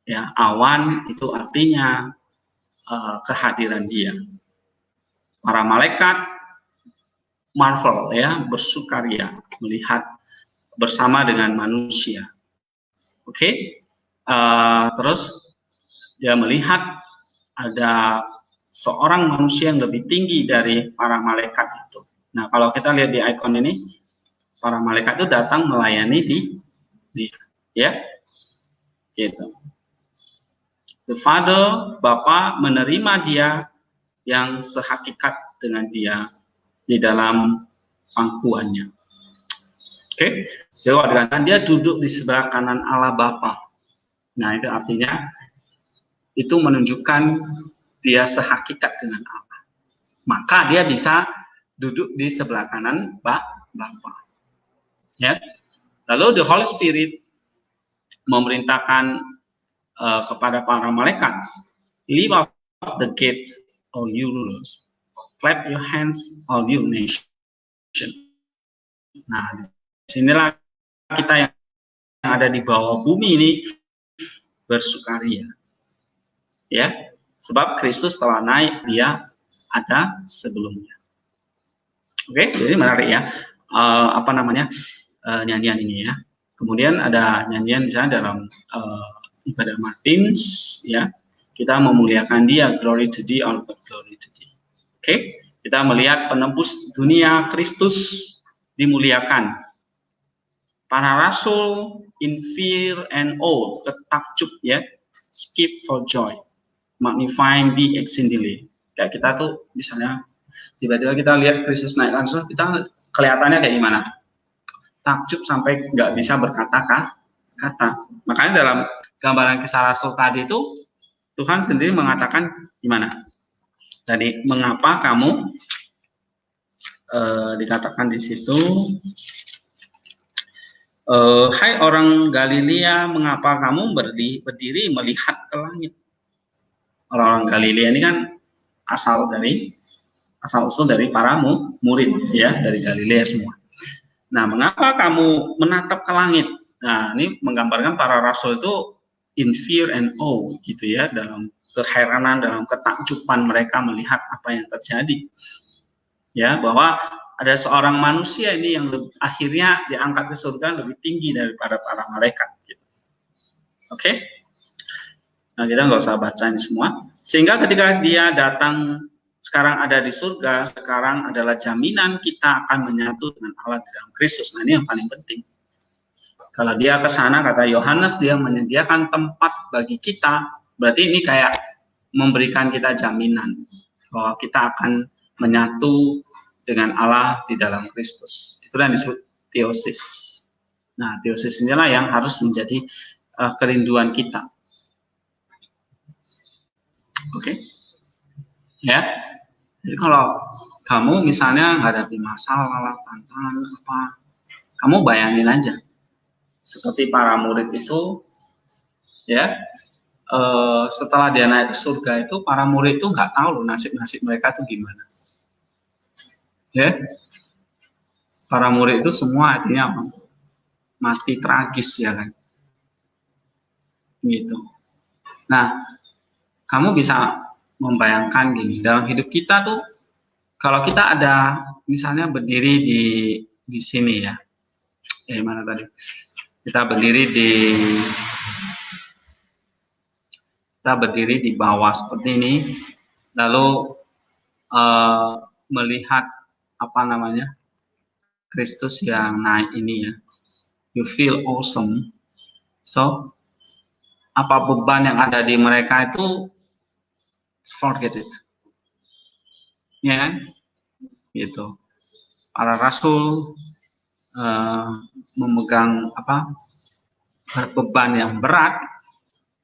Ya, awan itu artinya kehadiran dia. Para malaikat marvel ya, bersukaria melihat bersama dengan manusia. Oke. Terus dia melihat ada seorang manusia yang lebih tinggi dari para malaikat itu. Nah, kalau kita lihat di ikon ini, para malaikat itu datang melayani di ya, gitu. The Father, Bapa menerima dia yang sehakikat dengan dia di dalam pangkuannya. Oke, jadi dikatakan dia duduk di sebelah kanan Allah Bapa. Nah, itu artinya itu menunjukkan dia sehakikat dengan Allah. Maka dia bisa duduk di sebelah kanan Bapa. Ya. Lalu the Holy Spirit memerintahkan kepada para malaikat, leave off the gates, all you rulers, clap your hands, all you nation. Nah, disinilah kita yang ada di bawah bumi ini bersukaria, ya, sebab Kristus telah naik, dia ada sebelumnya. Oke, jadi menarik ya, nyanyian ini ya. Kemudian ada nyanyian misalnya dalam ibadah Matins, ya, kita memuliakan dia, glory to thee, all glory to thee. Oke, kita melihat penebus dunia Kristus dimuliakan. Para rasul in fear and awe, takjub ya, skip for joy, magnifying thee exceedingly. Kayak kita tuh misalnya tiba-tiba kita lihat Kristus naik langsung, kita kelihatannya kayak gimana? Takjub sampai nggak bisa berkata-kata. Makanya dalam gambaran kisah Rasul tadi itu Tuhan sendiri mengatakan gimana? Jadi mengapa kamu dikatakan di situ, hai orang Galilea, mengapa kamu berdiri melihat ke langit? Orang-orang Galilea ini kan asal usul dari para murid ya, dari Galilea semua. Nah, mengapa kamu menatap ke langit? Nah, ini menggambarkan para rasul itu in fear and awe gitu ya, dalam keheranan, dalam ketakjuban mereka melihat apa yang terjadi. Ya, bahwa ada seorang manusia ini yang akhirnya diangkat ke surga lebih tinggi daripada para malaikat. Gitu. Oke? Nah, kita nggak usah baca ini semua. Sehingga ketika dia datang sekarang ada di surga, sekarang adalah jaminan kita akan menyatu dengan Allah di dalam Kristus. Nah, ini yang paling penting. Kalau dia ke sana, kata Yohanes, dia menyediakan tempat bagi kita, berarti ini kayak memberikan kita jaminan bahwa kita akan menyatu dengan Allah di dalam Kristus. Itulah yang disebut theosis. Nah, theosis inilah yang harus menjadi kerinduan kita. Oke? Ya. Jadi kalau kamu misalnya menghadapi masalah, tantangan apa, kamu bayangin aja, seperti para murid itu, ya, setelah dia naik ke surga itu, para murid itu nggak tahu nasib mereka itu gimana, ya, para murid itu semua artinya apa? Mati tragis ya kan, gitu. Nah, kamu bisa membayangkan gini, dalam hidup kita tuh, kalau kita ada misalnya berdiri di sini ya, mana tadi? Kita berdiri di bawah seperti ini, lalu melihat apa namanya Kristus yang naik ini ya, you feel awesome. So apa beban yang ada di mereka itu forget it, ya kan? Gitu. Para rasul memegang beban yang berat,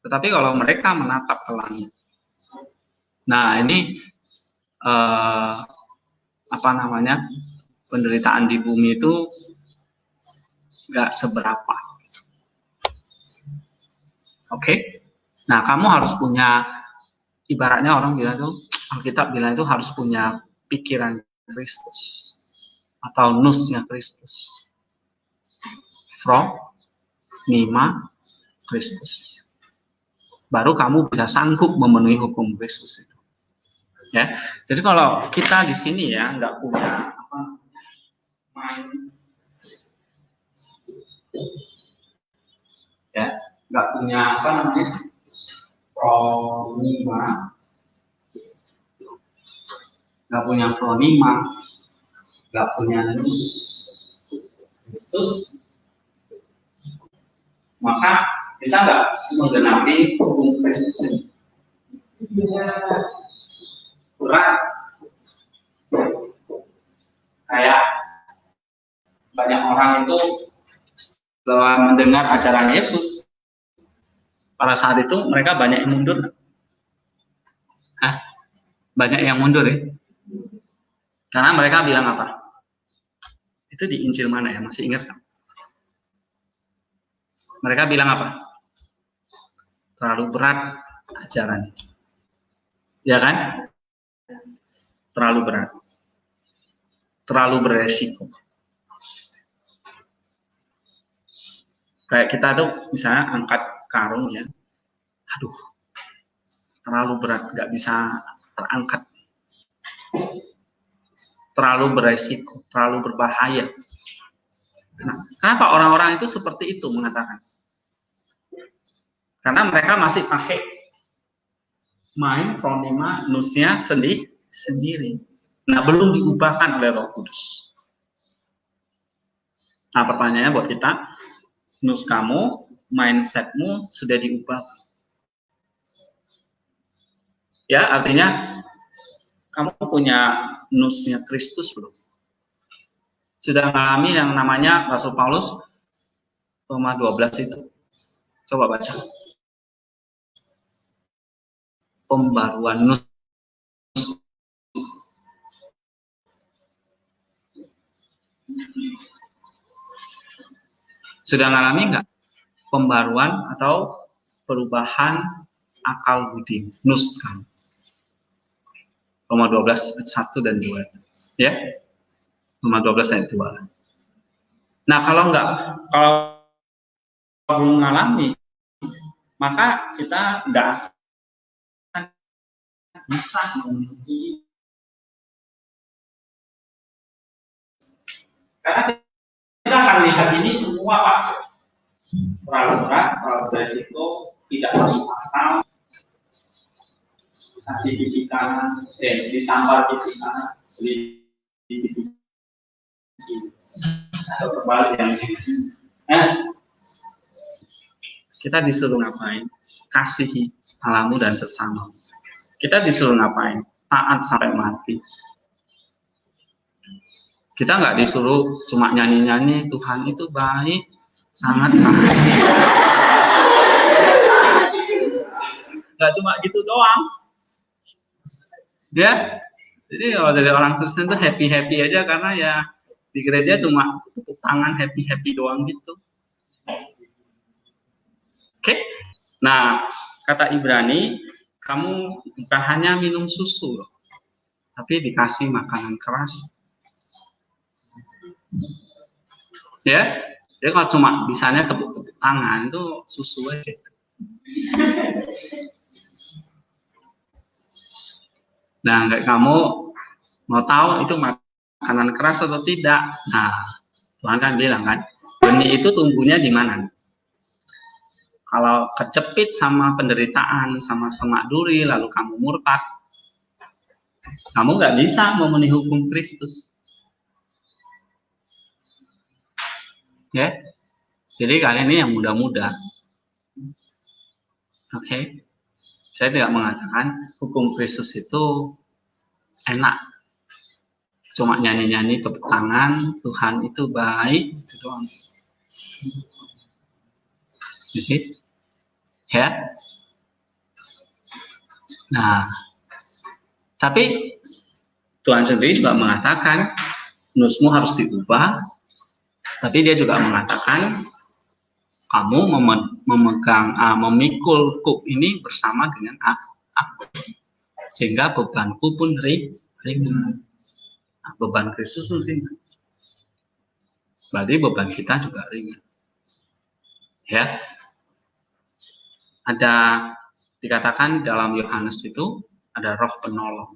tetapi kalau mereka menatap ke langit, nah ini penderitaan di bumi itu nggak seberapa. Oke? Nah, kamu harus punya, ibaratnya orang bilang tuh, Alkitab bilang itu harus punya pikiran Kristus atau nusnya Kristus. From Nima Kristus. Baru kamu bisa sanggup memenuhi hukum Kristus itu. Ya. Jadi kalau kita di sini ya nggak punya apa main, ya nggak punya apa namanya pronima, nggak punya pronima, nggak punya nus Kristus, maka bisa nggak menggenapi hukum Kristus ini? Berat. Kayak banyak orang itu setelah mendengar ajaran Yesus, pada saat itu mereka banyak yang mundur. Banyak yang mundur ya. Karena mereka bilang apa? Itu di Injil mana ya? Masih ingat kan? Mereka bilang apa? Terlalu berat ajaran. Ya kan? Terlalu berat. Terlalu beresiko. Kayak kita tuh misalnya angkat karung ya. Aduh. Terlalu berat, nggak bisa terangkat. Terlalu beresiko, terlalu berbahaya. Nah, kenapa orang-orang itu seperti itu mengatakan? Karena mereka masih pakai main phronema nusnya sendiri. Nah, belum diubahkan oleh Roh Kudus. Nah, pertanyaannya buat kita, nus kamu, mindsetmu sudah diubah. Ya, artinya kamu punya nusnya Kristus belum? Sudah mengalami yang namanya Rasul Paulus Roma 12 itu. Coba baca. Pembaruan nus. Sudah mengalami enggak pembaruan atau perubahan akal budi, nus kamu? Roma 12 ayat 1 dan 2 itu. Ya. Roma 12 ayat 2. Nah, kalau belum mengalami, maka kita enggak akan bisa memenuhi, karena kita akan lihat ini semua Pak, terlalu berat, terlalu beresiko, tidak masuk akal, kasih gigi kanan, ditampar gigi kanan, di atau kebalik yang kita disuruh ngapain? Kasihi alamu dan sesama. Kita disuruh ngapain? Taat sampai mati. Kita nggak disuruh cuma nyanyi-nyanyi, Tuhan itu baik, sangat baik. Nggak cuma gitu doang. Ya, jadi kalau dari orang Kristen tuh happy-happy aja, karena ya di gereja cuma tepuk tangan happy-happy doang gitu. Oke? Nah, kata Ibrani, kamu bukan hanya minum susu, tapi dikasih makanan keras. Ya, jadi kalau cuma bisanya tepuk-tepuk tangan itu susu aja. Nah, kayak kamu mau tahu itu makanan keras atau tidak? Nah, Tuhan kan bilang kan, benih itu tumbuhnya di mana? Kalau kecepit sama penderitaan, sama semak duri, lalu kamu murtad, kamu nggak bisa memenuhi hukum Kristus. Ya, jadi kalian ini yang muda-muda. Oke. Saya tidak mengatakan hukum Kristus itu enak. Cuma nyanyi-nyanyi tepuk tangan, Tuhan itu baik, itu doang. You see? Ya. Nah, tapi Tuhan sendiri juga mengatakan nusmu harus diubah, tapi dia juga mengatakan kamu memegang memikul kuk ini bersama dengan aku, sehingga bebanku pun ringan. Nah, beban Kristus pun ringan. Berarti beban kita juga ringan. Ya, ada dikatakan dalam Yohanes itu ada roh penolong,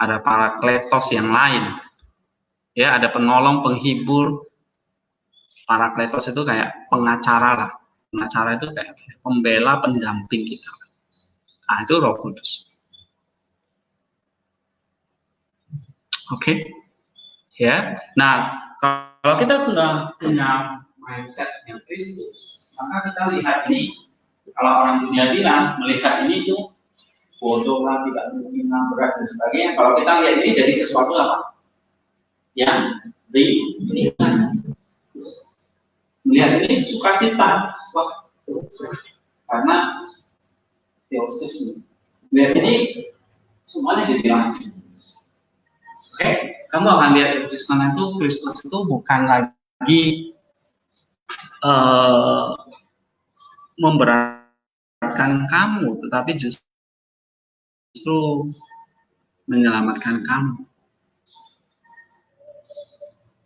ada parakletos yang lain. Ya, ada penolong, penghibur. Parakletos itu kayak pengacara lah. Pengacara itu kayak pembela, pendamping kita. Nah, itu Roh Kudus. Oke. Ya. Nah, kalau kita sudah punya mindset yang Kristus, maka kita lihat ini. Kalau orang dunia bilang melihat ini tuh bodoh lah, tidak mungkin lah, berat dan sebagainya. Kalau kita lihat ini jadi sesuatu apa? Yang ringan. Melihat ini sukacita. Wah, karena teosis. Melihat ini semuanya jadi lanjut. Oke, kamu akan lihat Kristen itu, Kristus itu bukan lagi memberatkan kamu, tetapi justru menyelamatkan kamu.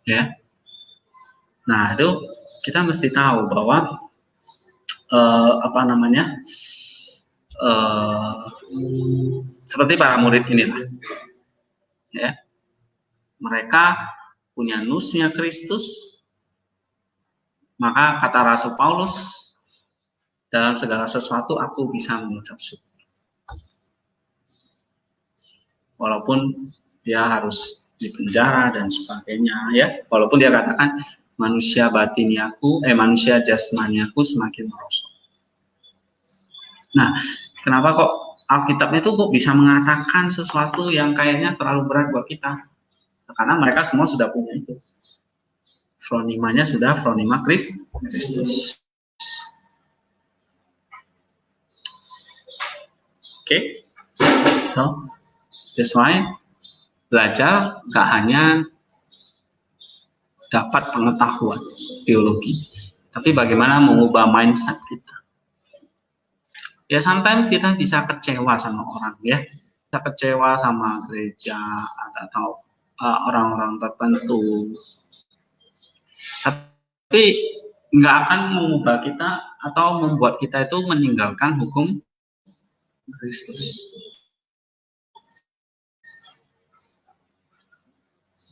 Ya. Nah, itu kita mesti tahu bahwa seperti para murid inilah. Ya. Mereka punya nusnya Kristus. Maka kata Rasul Paulus, dalam segala sesuatu aku bisa mengucap syukur. Walaupun dia harus dipenjara dan sebagainya, ya. Walaupun dia katakan manusia jasmani aku semakin merosot. Nah, kenapa kok Alkitabnya itu kok bisa mengatakan sesuatu yang kayaknya terlalu berat buat kita? Karena mereka semua sudah punya itu. Fronimanya sudah fronima Kristus. Oke. So, that's why belajar gak hanya dapat pengetahuan teologi, tapi bagaimana mengubah mindset kita. Ya, sometimes kita bisa kecewa sama orang, ya, bisa kecewa sama gereja atau orang-orang tertentu, tapi nggak akan mengubah kita atau membuat kita itu meninggalkan hukum Kristus.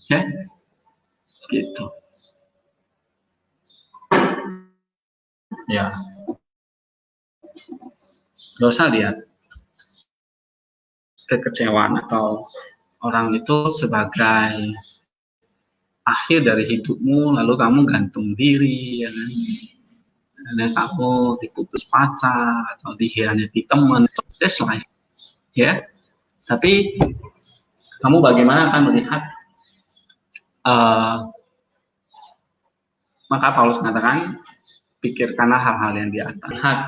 Ya, gitu. Ya, nggak usah lihat kekecewaan atau orang itu sebagai akhir dari hidupmu, lalu kamu gantung diri, ya kan? Karena kamu diputus pacar atau dikhianati teman, that's life, ya. Tapi kamu bagaimana akan melihat? Maka Paulus mengatakan, pikirkanlah hal-hal yang di atas. Lihat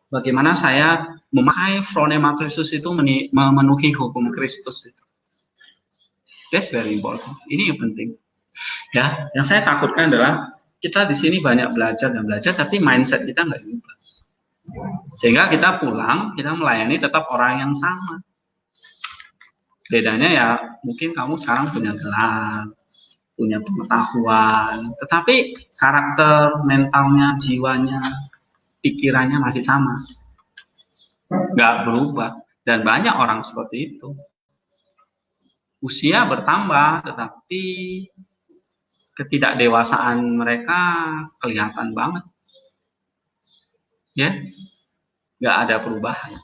bagaimana saya memakai fronema Kristus itu memenuhi hukum Kristus itu. That's very important. Ini yang penting. Ya, yang saya takutkan adalah kita di sini banyak belajar, tapi mindset kita nggak diubah. Sehingga kita pulang, kita melayani tetap orang yang sama. Bedanya ya, mungkin kamu sekarang punya gelar, punya pengetahuan, tetapi karakter, mentalnya, jiwanya, pikirannya masih sama, nggak berubah. Dan banyak orang seperti itu. Usia bertambah, tetapi ketidakdewasaan mereka kelihatan banget, ya, nggak ada perubahan.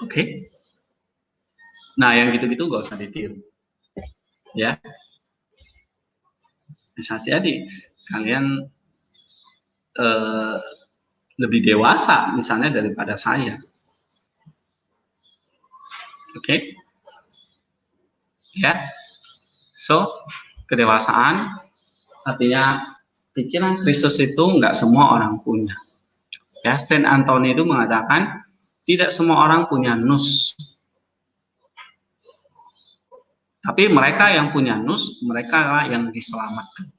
Oke. Nah, yang gitu-gitu nggak usah ditiru, ya. Bisa jadi kalian lebih dewasa misalnya daripada saya. Oke. Ya. So, kedewasaan artinya pikiran Kristus itu nggak semua orang punya. Ya, Saint Anthony itu mengatakan tidak semua orang punya nus. Tapi mereka yang punya nus, mereka lah yang diselamatkan.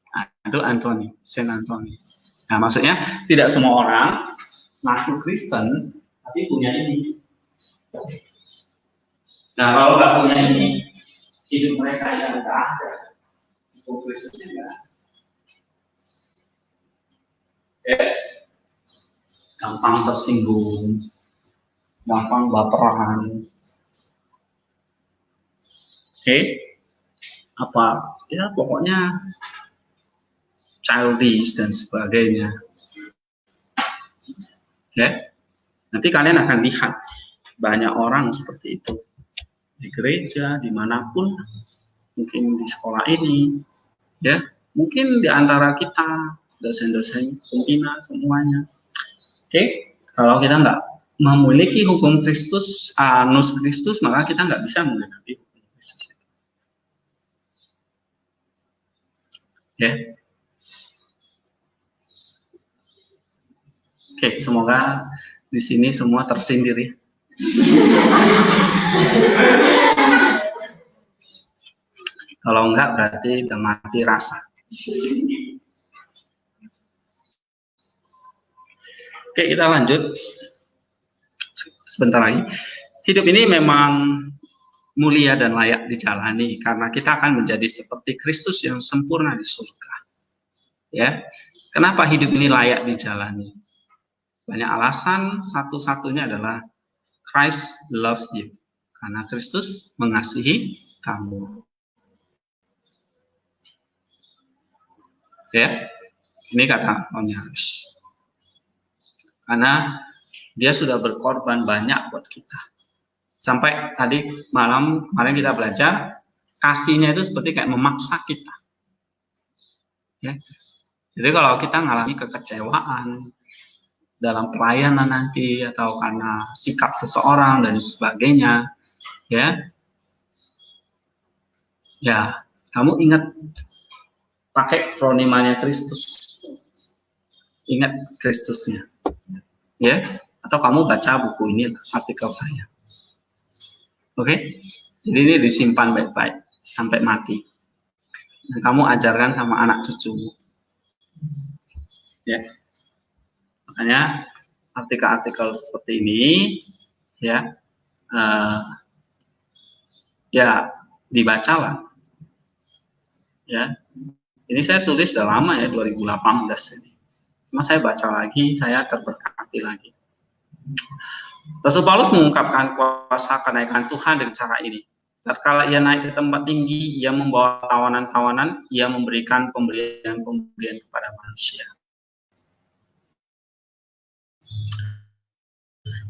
Nah, itu Anthony, Saint Anthony. Nah, maksudnya tidak semua orang ngaku Kristen tapi punya ini. Nah, kalau nggak punya ini, hidup mereka yang nggak ada, hukum Kristusnya nggak ada. Gampang tersinggung, gampang baperan. Apa ya, pokoknya childish dan sebagainya. Nanti kalian akan lihat banyak orang seperti itu di gereja, dimanapun, mungkin di sekolah ini, ya, mungkin di antara kita dosen-dosen, pembina semuanya. Kalau kita nggak memiliki hukum Kristus, anus Kristus, maka kita nggak bisa menghadapi hukum Kristus itu. Semoga di sini semua tersindir ya. Kalau enggak berarti udah mati rasa. Kita lanjut sebentar lagi. Hidup ini memang mulia dan layak dijalani karena kita akan menjadi seperti Kristus yang sempurna di surga. Ya, kenapa hidup ini layak dijalani? Banyak alasan, satu-satunya adalah Christ loves you. Karena Kristus mengasihi kamu. Ya, ini kata Onyarus. Karena dia sudah berkorban banyak buat kita. Sampai tadi malam, kemarin kita belajar, kasihnya itu seperti kayak memaksa kita. Ya. Jadi kalau kita ngalami kekecewaan dalam pelayanan nanti, atau karena sikap seseorang dan sebagainya, ya kamu ingat pakai akronimanya Kristus, ingat Kristusnya, ya, atau kamu baca buku ini, artikel saya, jadi ini disimpan baik-baik sampai mati, dan kamu ajarkan sama anak cucumu, ya. Makanya artikel-artikel seperti ini, ya dibacalah, ya. Ini saya tulis sudah lama ya, 2018 ini. Cuma saya baca lagi, saya terberkati lagi. Rasul Paulus mengungkapkan kuasa kenaikan Tuhan dengan cara ini. Tatkala ia naik ke tempat tinggi, ia membawa tawanan-tawanan, ia memberikan pemberian-pemberian kepada manusia.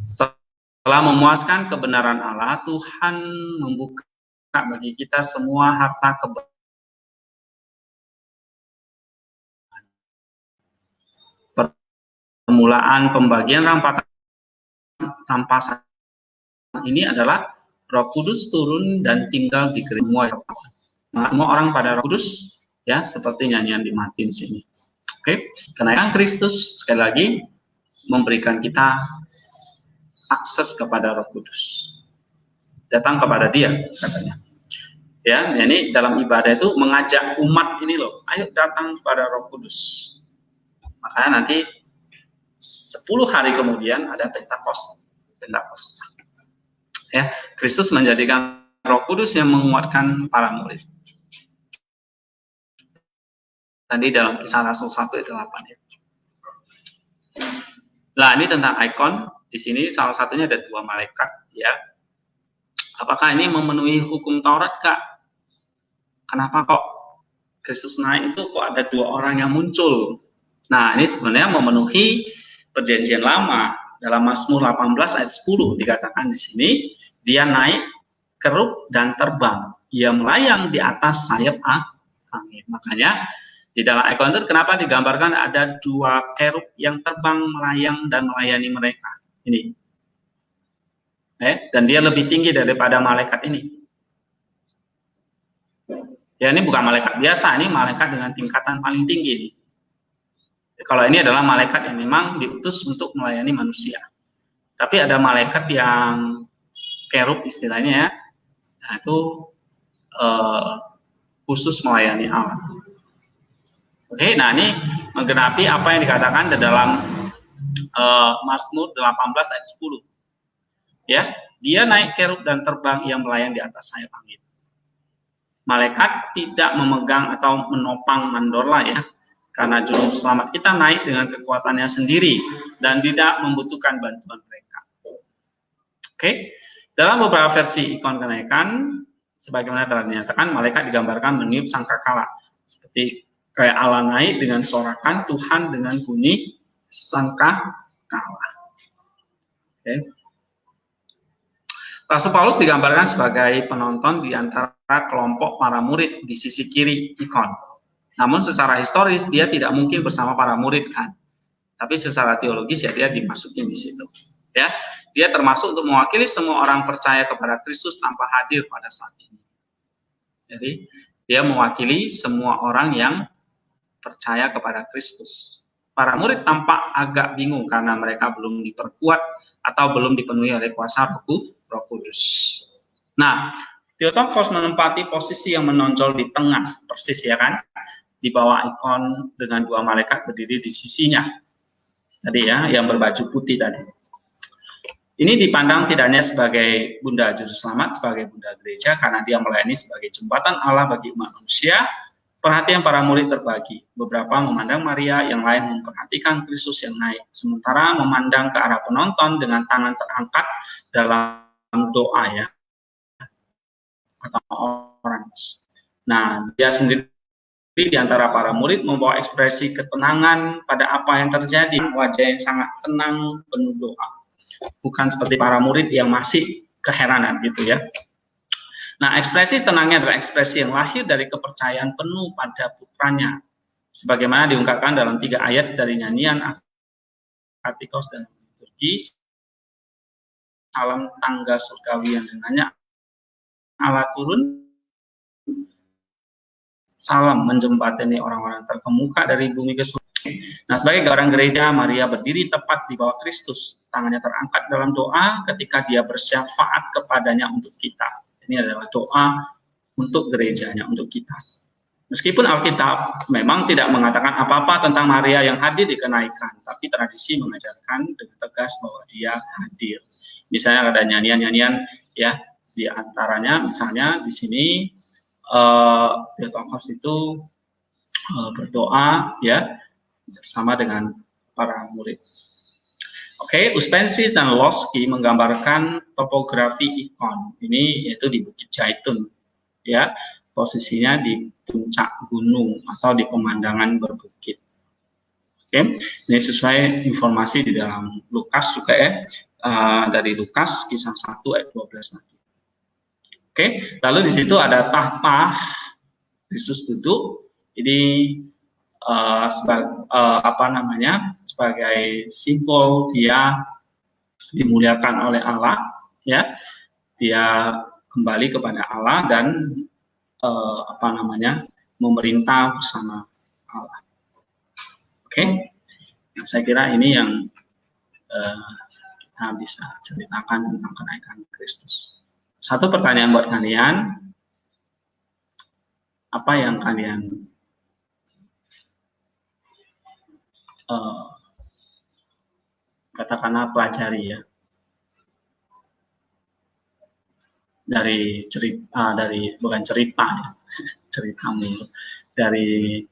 Setelah memuaskan kebenaran Allah, Tuhan membuka bagi kita semua harta kebenaran. Permulaan pembagian rampasan ini adalah Roh Kudus turun dan tinggal di gereja semua orang pada Roh Kudus, ya, seperti nyanyian di Martin sini. Kenaikan Kristus sekali lagi memberikan kita akses kepada Roh Kudus, datang kepada Dia katanya. Ya, ini dalam ibadah itu mengajak umat ini loh, ayo datang kepada Roh Kudus. Makanya nanti 10 hari kemudian ada Pentakosta. Ya, Kristus menjadikan Roh Kudus yang menguatkan para murid. Tadi dalam Kisah Rasul 1 ayat 8 ya. Nah, ini tentang ikon. Di sini salah satunya ada 2 malaikat, ya. Apakah ini memenuhi hukum Taurat, Kak? Kenapa kok Kristus naik itu kok ada 2 orang yang muncul? Nah, ini sebenarnya memenuhi Perjanjian Lama. Dalam Mazmur 18 ayat 10 dikatakan di sini, dia naik, kerub dan terbang. Ia melayang di atas sayap angin. Makanya di dalam ikon itu kenapa digambarkan ada 2 kerub yang terbang, melayang dan melayani mereka. Ini. Dan dia lebih tinggi daripada malaikat ini. Ya, ini bukan malaikat biasa, ini malaikat dengan tingkatan paling tinggi ini. Kalau ini adalah malaikat yang memang diutus untuk melayani manusia. Tapi ada malaikat yang kerub istilahnya, ya. Nah, itu khusus melayani Allah. Oke, nah ini menggenapi apa yang dikatakan di dalam Mazmur 18 ayat 10. Ya, dia naik kerub dan terbang, yang melayang di atas sayap angin. Malaikat tidak memegang atau menopang mandorla ya, karena juru selamat kita naik dengan kekuatannya sendiri dan tidak membutuhkan bantuan mereka. Oke, dalam beberapa versi ikon kenaikan, sebagaimana telah dinyatakan, malaikat digambarkan meniup sangkakala, seperti kayak Allah naik dengan sorakan, Tuhan dengan bunyi sangkakala. Oke. Rasul Paulus digambarkan sebagai penonton di antara kelompok para murid di sisi kiri ikon. Namun secara historis dia tidak mungkin bersama para murid kan. Tapi secara teologis ya dia dimasukin di situ. Ya, dia termasuk untuk mewakili semua orang percaya kepada Kristus tanpa hadir pada saat ini. Jadi dia mewakili semua orang yang percaya kepada Kristus. Para murid tampak agak bingung karena mereka belum diperkuat atau belum dipenuhi oleh kuasa Roh Kudus. Nah, Theotokos menempati posisi yang menonjol di tengah, persis ya kan, di bawah ikon dengan dua malaikat berdiri di sisinya. Tadi ya, yang berbaju putih tadi. Ini dipandang tidak hanya sebagai Bunda Juru Selamat, sebagai Bunda Gereja, karena dia melayani sebagai jembatan Allah bagi umat manusia. Perhatian para murid terbagi. Beberapa memandang Maria, yang lain memperhatikan Kristus yang naik. Sementara memandang ke arah penonton dengan tangan terangkat dalam doa ya, atau orange. Nah, dia sendiri di antara para murid membawa ekspresi ketenangan pada apa yang terjadi, wajah yang sangat tenang, penuh doa. Bukan seperti para murid yang masih keheranan gitu ya. Nah, ekspresi tenangnya adalah ekspresi yang lahir dari kepercayaan penuh pada putranya, sebagaimana diungkapkan dalam 3 ayat dari nyanyian Katikos dan liturgi. Salam tangga surgawi yang dengannya Allah turun, salam menjembatani orang-orang terkemuka dari bumi ke surga. Nah, sebagai gambaran gereja, Maria berdiri tepat di bawah Kristus, tangannya terangkat dalam doa ketika dia bersyafaat kepadanya untuk kita. Ini adalah doa untuk gerejanya, untuk kita. Meskipun Alkitab memang tidak mengatakan apa-apa tentang Maria yang hadir di kenaikan, tapi tradisi mengajarkan dengan tegas bahwa dia hadir. Misalnya ada nyanyian-nyanyian ya, di antaranya misalnya di sini Theotokos itu berdoa ya bersama dengan para murid. Oke, Uspensis dan Losky menggambarkan topografi ikon. Ini yaitu di Bukit Zaitun ya, posisinya di puncak gunung atau di pemandangan berbukit. Oke, ini sesuai informasi di dalam Lukas juga ya, dari Lukas kisah 1 ayat 12 nanti. Oke, lalu di situ ada tahta Yesus duduk. Ini sebagai simbol dia dimuliakan oleh Allah ya. Dia kembali kepada Allah dan memerintah bersama Allah. Oke. Nah, saya kira ini yang kita bisa ceritakan tentang kenaikan Kristus. Satu pertanyaan buat kalian, apa yang kalian katakanlah pelajari ya dari cerita, bukan cerita ya, ceritamu dari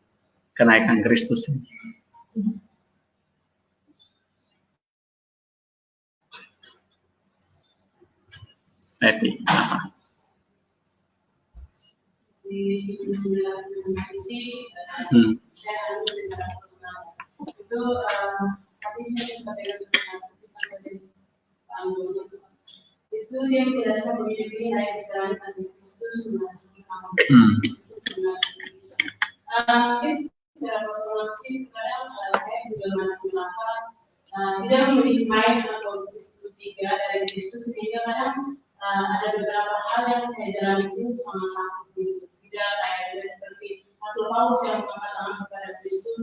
kenaikan Kristus ini. Eti, apa? Itu tadi saya sempat itu dia menjelaskan bahwa ini naik di dalam Kristus memasuki secara personal sih kadang saya juga masih merasa tidak memiliki main atau Kristus 3 dari Kristus, sehingga kadang ada beberapa hal yang saya jalani itu sangat takut, tidak kayak seperti Rasul Paulus yang mengatakan kepada Kristus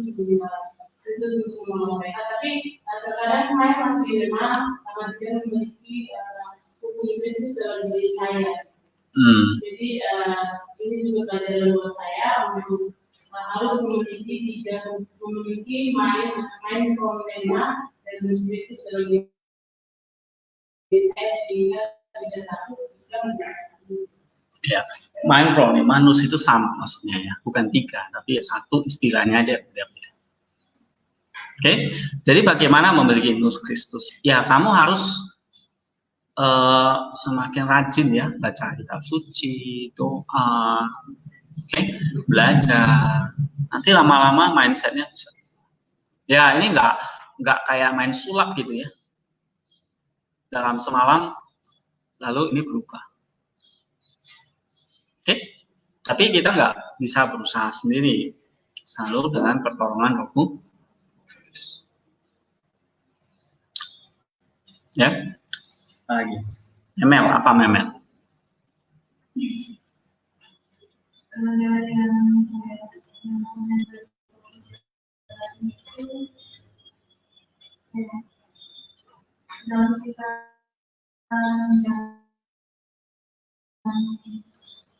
untuk menolong mereka, tapi terkadang saya masih lemah karena tidak memiliki hukum Kristus dalam diri saya. Jadi ini juga pelajaran buat saya untuk harus memiliki main problema dan Kristus dalam diri saya sehingga tidak takut juga menjalankan. Ya, mindfulness itu sama maksudnya ya, bukan 3, tapi ya 1 istilahnya aja beda-beda. Oke, jadi bagaimana memiliki nus Kristus? Ya, kamu harus semakin rajin ya, baca kitab suci, doa, belajar. Nanti lama-lama mindsetnya bisa. Ya, ini nggak kayak main sulap gitu ya. Dalam semalam, lalu ini berubah. Tapi kita nggak bisa berusaha sendiri, selalu dengan pertolongan Roh Kudus. Ya, lagi. Memel, apa memel? Yang saya dalam kita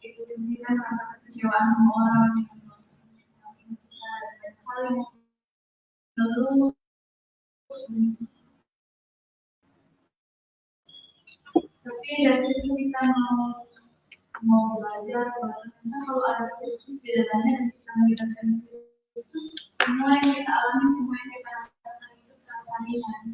itu ini kan rasa kekecewaan semua orang lalu tapi dari situ kita mau belajar karena kalau ada Kristus di dalamnya dan kita melibatkan Kristus, semua yang kita alami, semua yang kita rasakan itu terasa ringan.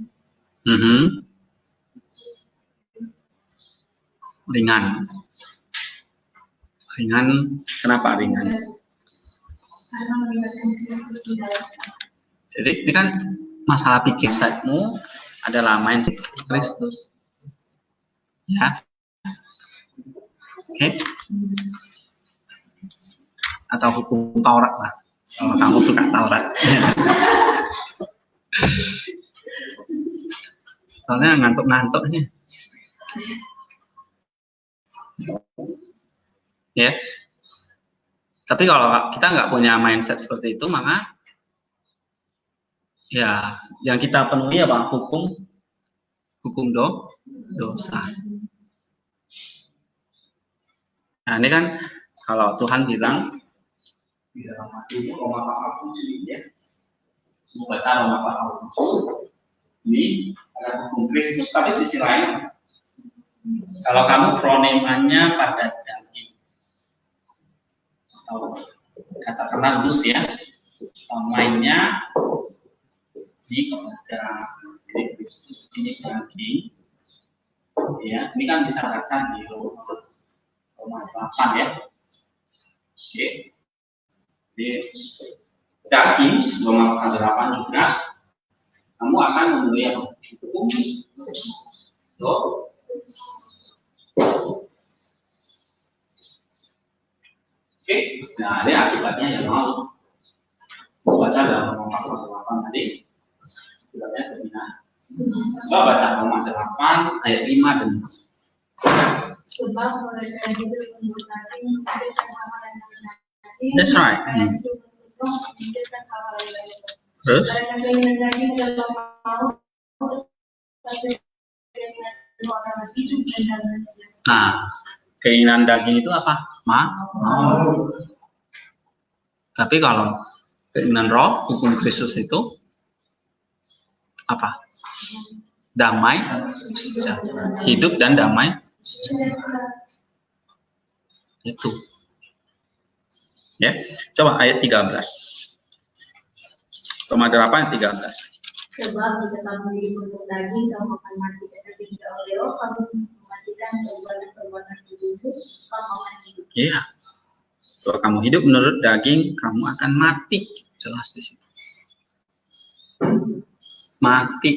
Ringan, kenapa ringan? Karena melibatkan Kristus di dalamnya. Jadi ini kan masalah pikir setmu adalah mindset Kristus. Ya. Oke. Atau hukum Taurat lah. Kalau kamu suka Taurat. Soalnya ngantuk-ngantuk nih. Ya. Tapi kalau kita nggak punya mindset seperti itu, maka ya yang kita penuhi apa? Hukum dosa. Nah, ini kan kalau Tuhan bilang di dalam Roma pasal 7 ya. Mau baca Roma pasal 7. Ini ada hukum Kristus, tapi sisi lain kalau kamu fronemannya pada daging atau katakanlah lus ya, lainnya di kepada Kristus ini daging ya, ini kan bisa baca di Roma 8 ya. Oke. Jadi daging Roma pasal 8 juga kamu akan memenuhi hukum Oke. Nah, ini akibatnya yang mau baca dalam Roma pasal 8 tadi. Akibatnya dominan. Coba baca Roma 8 ayat 5 dan 6. Sebab mereka hidup menurut daging memikirkan hal-hal yang daging. That's right. Memikirkan hal-hal yang daging. Terus? Karena keinginan daging dalam mau, tapi keinginan orang hidup dan dalam sejarah. Nah, keinginan daging itu apa? Mau. Tapi kalau keinginan roh, hukum Kristus itu apa? Damai, sejahtera. Hidup dan damai. Itu ya, coba ayat 13 Roma 8 ayat 13. Sebab jika kamu hidup untuk daging, kamu akan mati. Tetapi jika oleh roh kamu mematikan perbuatan tubuhmu, kamu akan hidup. Iya, sebab kamu hidup menurut daging, kamu akan mati. Jelas di situ. Mati,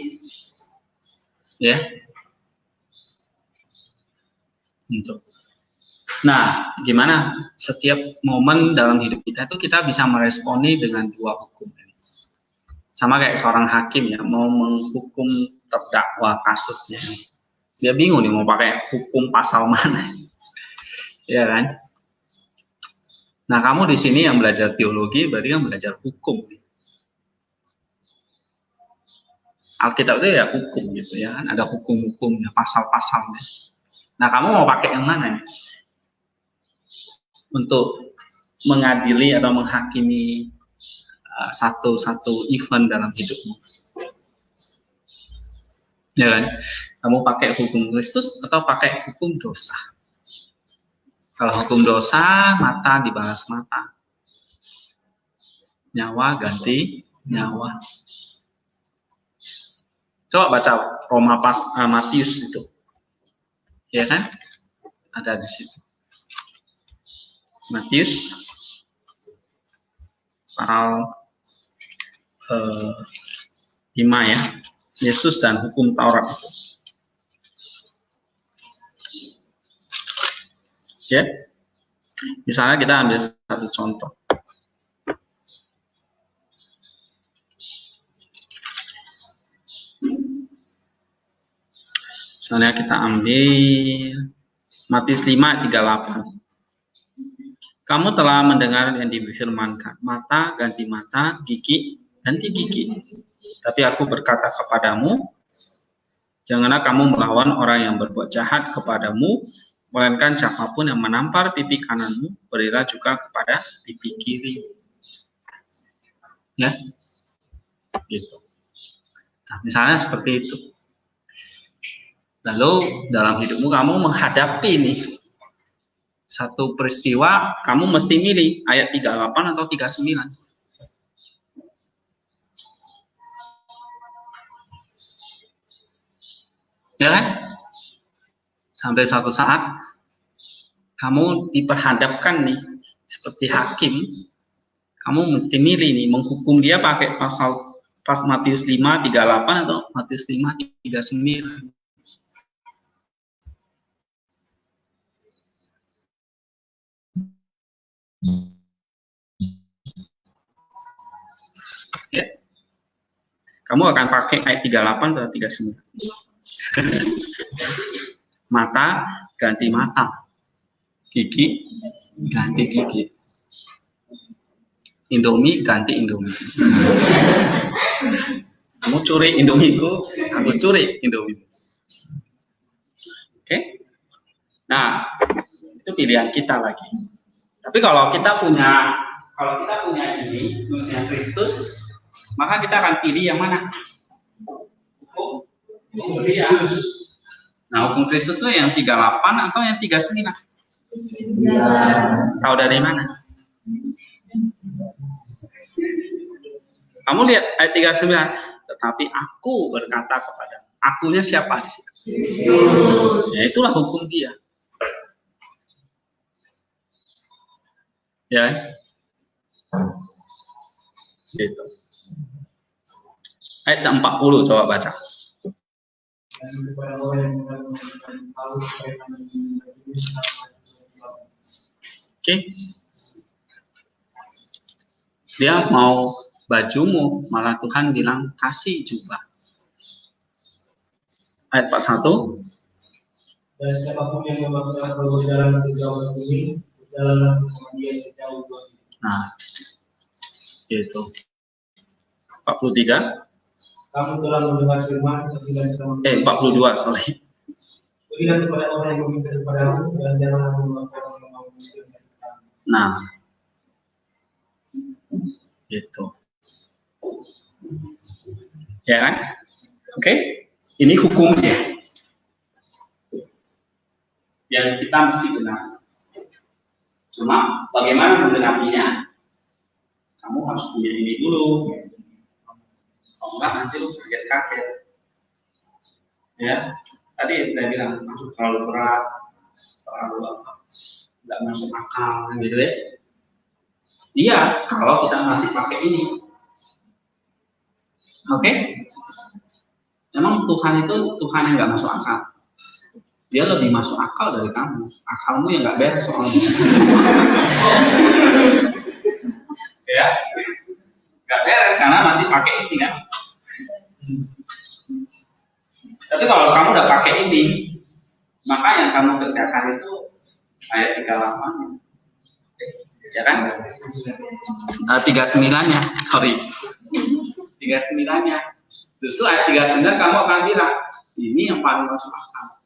ya. Untuk. Nah, gimana setiap momen dalam hidup kita itu kita bisa meresponi dengan dua hukum ini. Sama kayak seorang hakim ya, mau menghukum terdakwa kasusnya. Dia bingung nih mau pakai hukum pasal mana. Ya kan? Nah, kamu di sini yang belajar teologi berarti kan belajar hukum. Alkitab itu ya hukum gitu ya kan, ada hukum-hukumnya, pasal-pasalnya. Nah, kamu mau pakai yang mana nih? Untuk mengadili atau menghakimi satu-satu event dalam hidupmu. Ya kan? Kamu pakai hukum Kristus atau pakai hukum dosa? Kalau hukum dosa, mata dibalas mata. Nyawa ganti nyawa. Coba baca Roma Matius itu. Ya kan? Ada di situ. Matius pasal 5 ya. Yesus dan hukum Taurat itu. Ya. Misalnya kita ambil satu contoh. Misalnya kita ambil Matius 5:38. Kamu telah mendengar yang difirmankan, mata ganti mata, gigi ganti gigi. Tapi aku berkata kepadamu, janganlah kamu melawan orang yang berbuat jahat kepadamu, melainkan siapapun yang menampar pipi kananmu, berilah juga kepada pipi kiri. Ya, gitu. Nah, misalnya seperti itu. Lalu dalam hidupmu kamu menghadapi nih satu peristiwa, kamu mesti milih ayat 38 atau 39. Ya kan? Sampai suatu saat kamu diperhadapkan nih seperti hakim, kamu mesti milih nih menghukum dia pakai pas Matius 5:38 atau Matius 5:39. Ya. Kamu akan pakai ayat 38 atau 39. Mata ganti mata, gigi ganti gigi, Indomie ganti Indomie. Kamu curi Indomiku, aku curi Indomie. Oke? Nah, itu pilihan kita lagi. Tapi kalau kita punya ini manusia Kristus, maka kita akan pilih yang mana? Hukum Kristus. Nah, hukum Kristus itu yang 38 atau yang 39? Tahu dari mana? Kamu lihat ayat 39. Tetapi aku berkata kepada, akunya siapa di situ? Ya, itulah hukum dia. Ya, gitu. Ayat 40 coba baca. Oke. Dia mau bajumu, malah Tuhan bilang kasih jubah. Ayat 41. Dan siapapun yang memaksa berjalan sejauh ini, berjalanlah bersama dia sejauh 2 mil. Nah, gitu. 43. Kamu telah mendengar firman, 42, sorry. berilah kepada orang yang meminta kepadamu, dan janganlah memakan orang yang mau miskin. Nah, gitu. Ya kan? Oke? Ini hukumnya. Yang kita mesti benar. Cuma bagaimana menggenapinya? Kamu harus punya ini dulu. Kalau enggak nanti lu kaget-kaget. Ya, tadi saya bilang masuk terlalu berat, terlalu nggak masuk akal, gitu ya. Iya, kalau kita masih pakai ini. Oke? Memang Tuhan itu Tuhan yang nggak masuk akal. Dia lebih masuk akal dari kamu. Akalmu yang nggak beres soalnya. Ya, nggak beres karena masih pakai ini kan. Tapi kalau kamu udah pakai ini, maka yang kamu kerjakan itu ayat 38. Ya kan? 39-nya, sorry. 39-nya. Justru ayat 39 kamu akan bilang, ini yang paling masuk akal.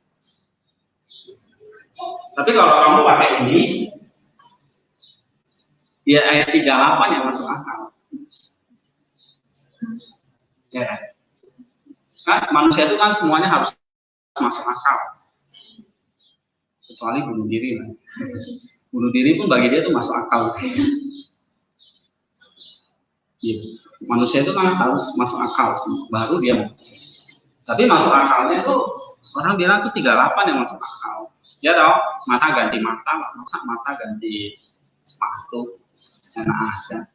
Tapi kalau kamu pakai ini, Ya ayat 38 yang masuk akal. Ya. Kan manusia itu kan semuanya harus masuk akal. Kecuali bunuh diri. Bunuh diri pun bagi dia itu masuk akal. Gitu. Manusia itu kan harus masuk akal baru dia mau. Tapi masuk akalnya itu orang bilang itu 38 yang masuk akal. Ya tau, mata ganti mata, masa mata ganti sepatu, enak aja.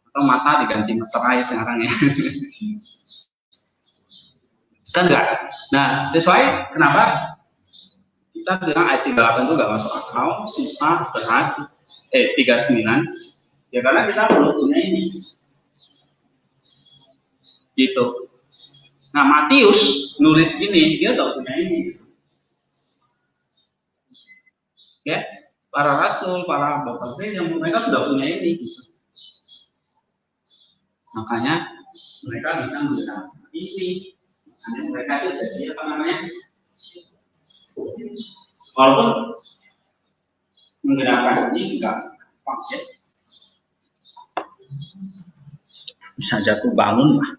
Atau mata diganti meterai sekarang ya. Kan enggak. Nah, that's why kenapa kita bilang ayat 38 itu enggak masuk akal, susah, berat. 39. Ya karena kita belum punya ini. Gitu. Nah, Matius nulis ini, dia udah punya ini. Ya, para rasul, para bapak yang mereka sudah punya ini. Gitu. Makanya mereka bisa menggunakan ini. Makanya mereka itu jadi apa namanya? Walaupun menggunakan ini enggak pakai, bisa jatuh bangun lah.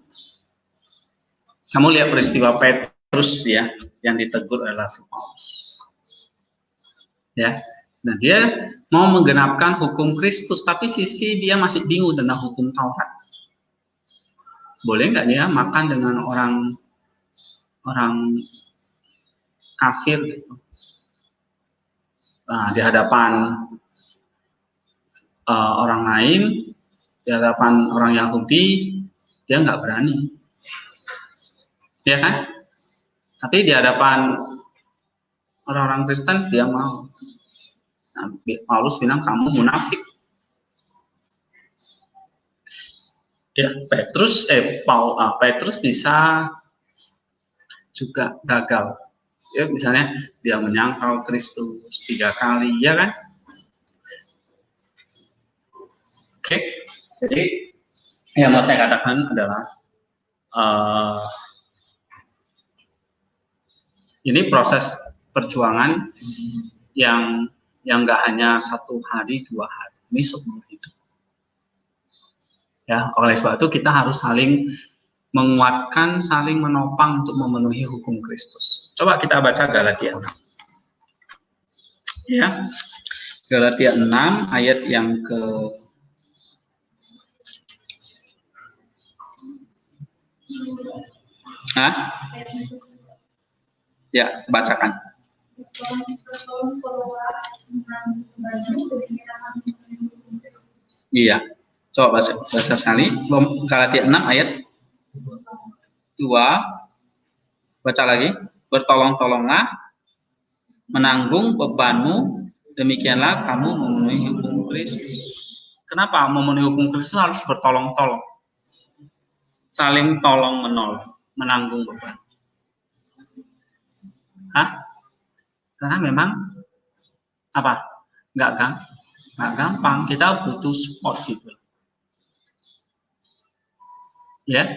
Kamu lihat peristiwa Petrus ya, yang ditegur adalah si Paulus. Ya, nah dia mau menggenapkan hukum Kristus, tapi sisi dia masih bingung tentang hukum Taurat. Boleh nggak dia makan dengan orang kafir gitu? Nah, di hadapan orang lain, di hadapan orang Yahudi, dia nggak berani. Ya kan? Tapi di hadapan orang-orang Kristen dia mau. Nah, Paulus bilang kamu munafik. Ya, Petrus bisa juga gagal. Ya, misalnya dia menyangkal Kristus 3 kali, ya kan? Oke. Jadi yang mau saya katakan adalah ini proses perjuangan yang nggak hanya 1 hari 2 hari, ini seumur hidup. Ya, oleh sebab itu kita harus saling menguatkan, saling menopang untuk memenuhi hukum Kristus. Coba kita baca Galatia 6. Ya, Galatia 6 ayat yang ke Ya, bacakan. Iya, coba baca sekali. Galatia 6 ayat 2. Baca lagi. Bertolong-tolonglah menanggung bebanmu, demikianlah kamu memenuhi hukum Kristus. Kenapa memenuhi hukum Kristus harus bertolong-tolong? Saling tolong-menolong, menanggung beban. Karena memang apa? Nggak gampang. Kita butuh support gitu. Ya,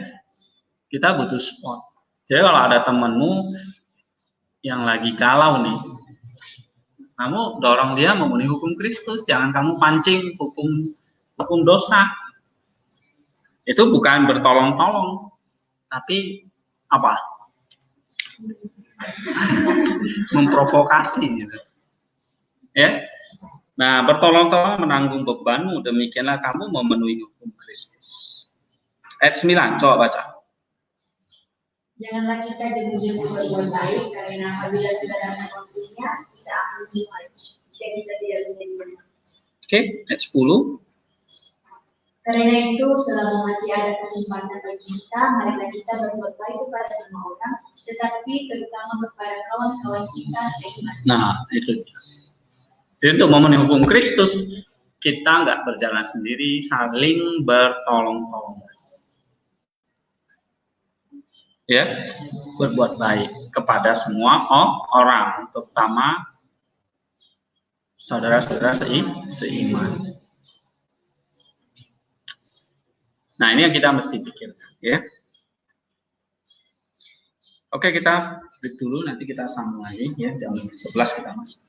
kita butuh support. Jadi kalau ada temanmu yang lagi galau nih, kamu dorong dia memenuhi hukum Kristus. Jangan kamu pancing hukum dosa. Itu bukan bertolong-tolong, tapi apa? Memprovokasi gitu. Ya. Nah, bertolong-tolong menanggung bebanmu, demikianlah kamu memenuhi hukum Kristus. Ayat 9, coba baca. Janganlah kita jemu-jemu berbuat baik, karena apabila sudah datang waktunya, kita akan dimulai. Jika kita tidak menjadi benar. Oke, ayat 10. Karena itu, selama masih ada kesempatan bagi kita, marilah kita berbuat baik kepada semua orang, tetapi terutama kepada kawan-kawan kita seiman. Nah, itu. Jadi untuk memenuhi hukum Kristus, kita nggak berjalan sendiri, saling bertolong-tolong. Ya, berbuat baik kepada semua orang, terutama saudara-saudara seiman. Nah, ini yang kita mesti pikirkan, ya. Oke, kita break dulu, nanti kita sambung lagi, ya. Jam 11 kita masuk.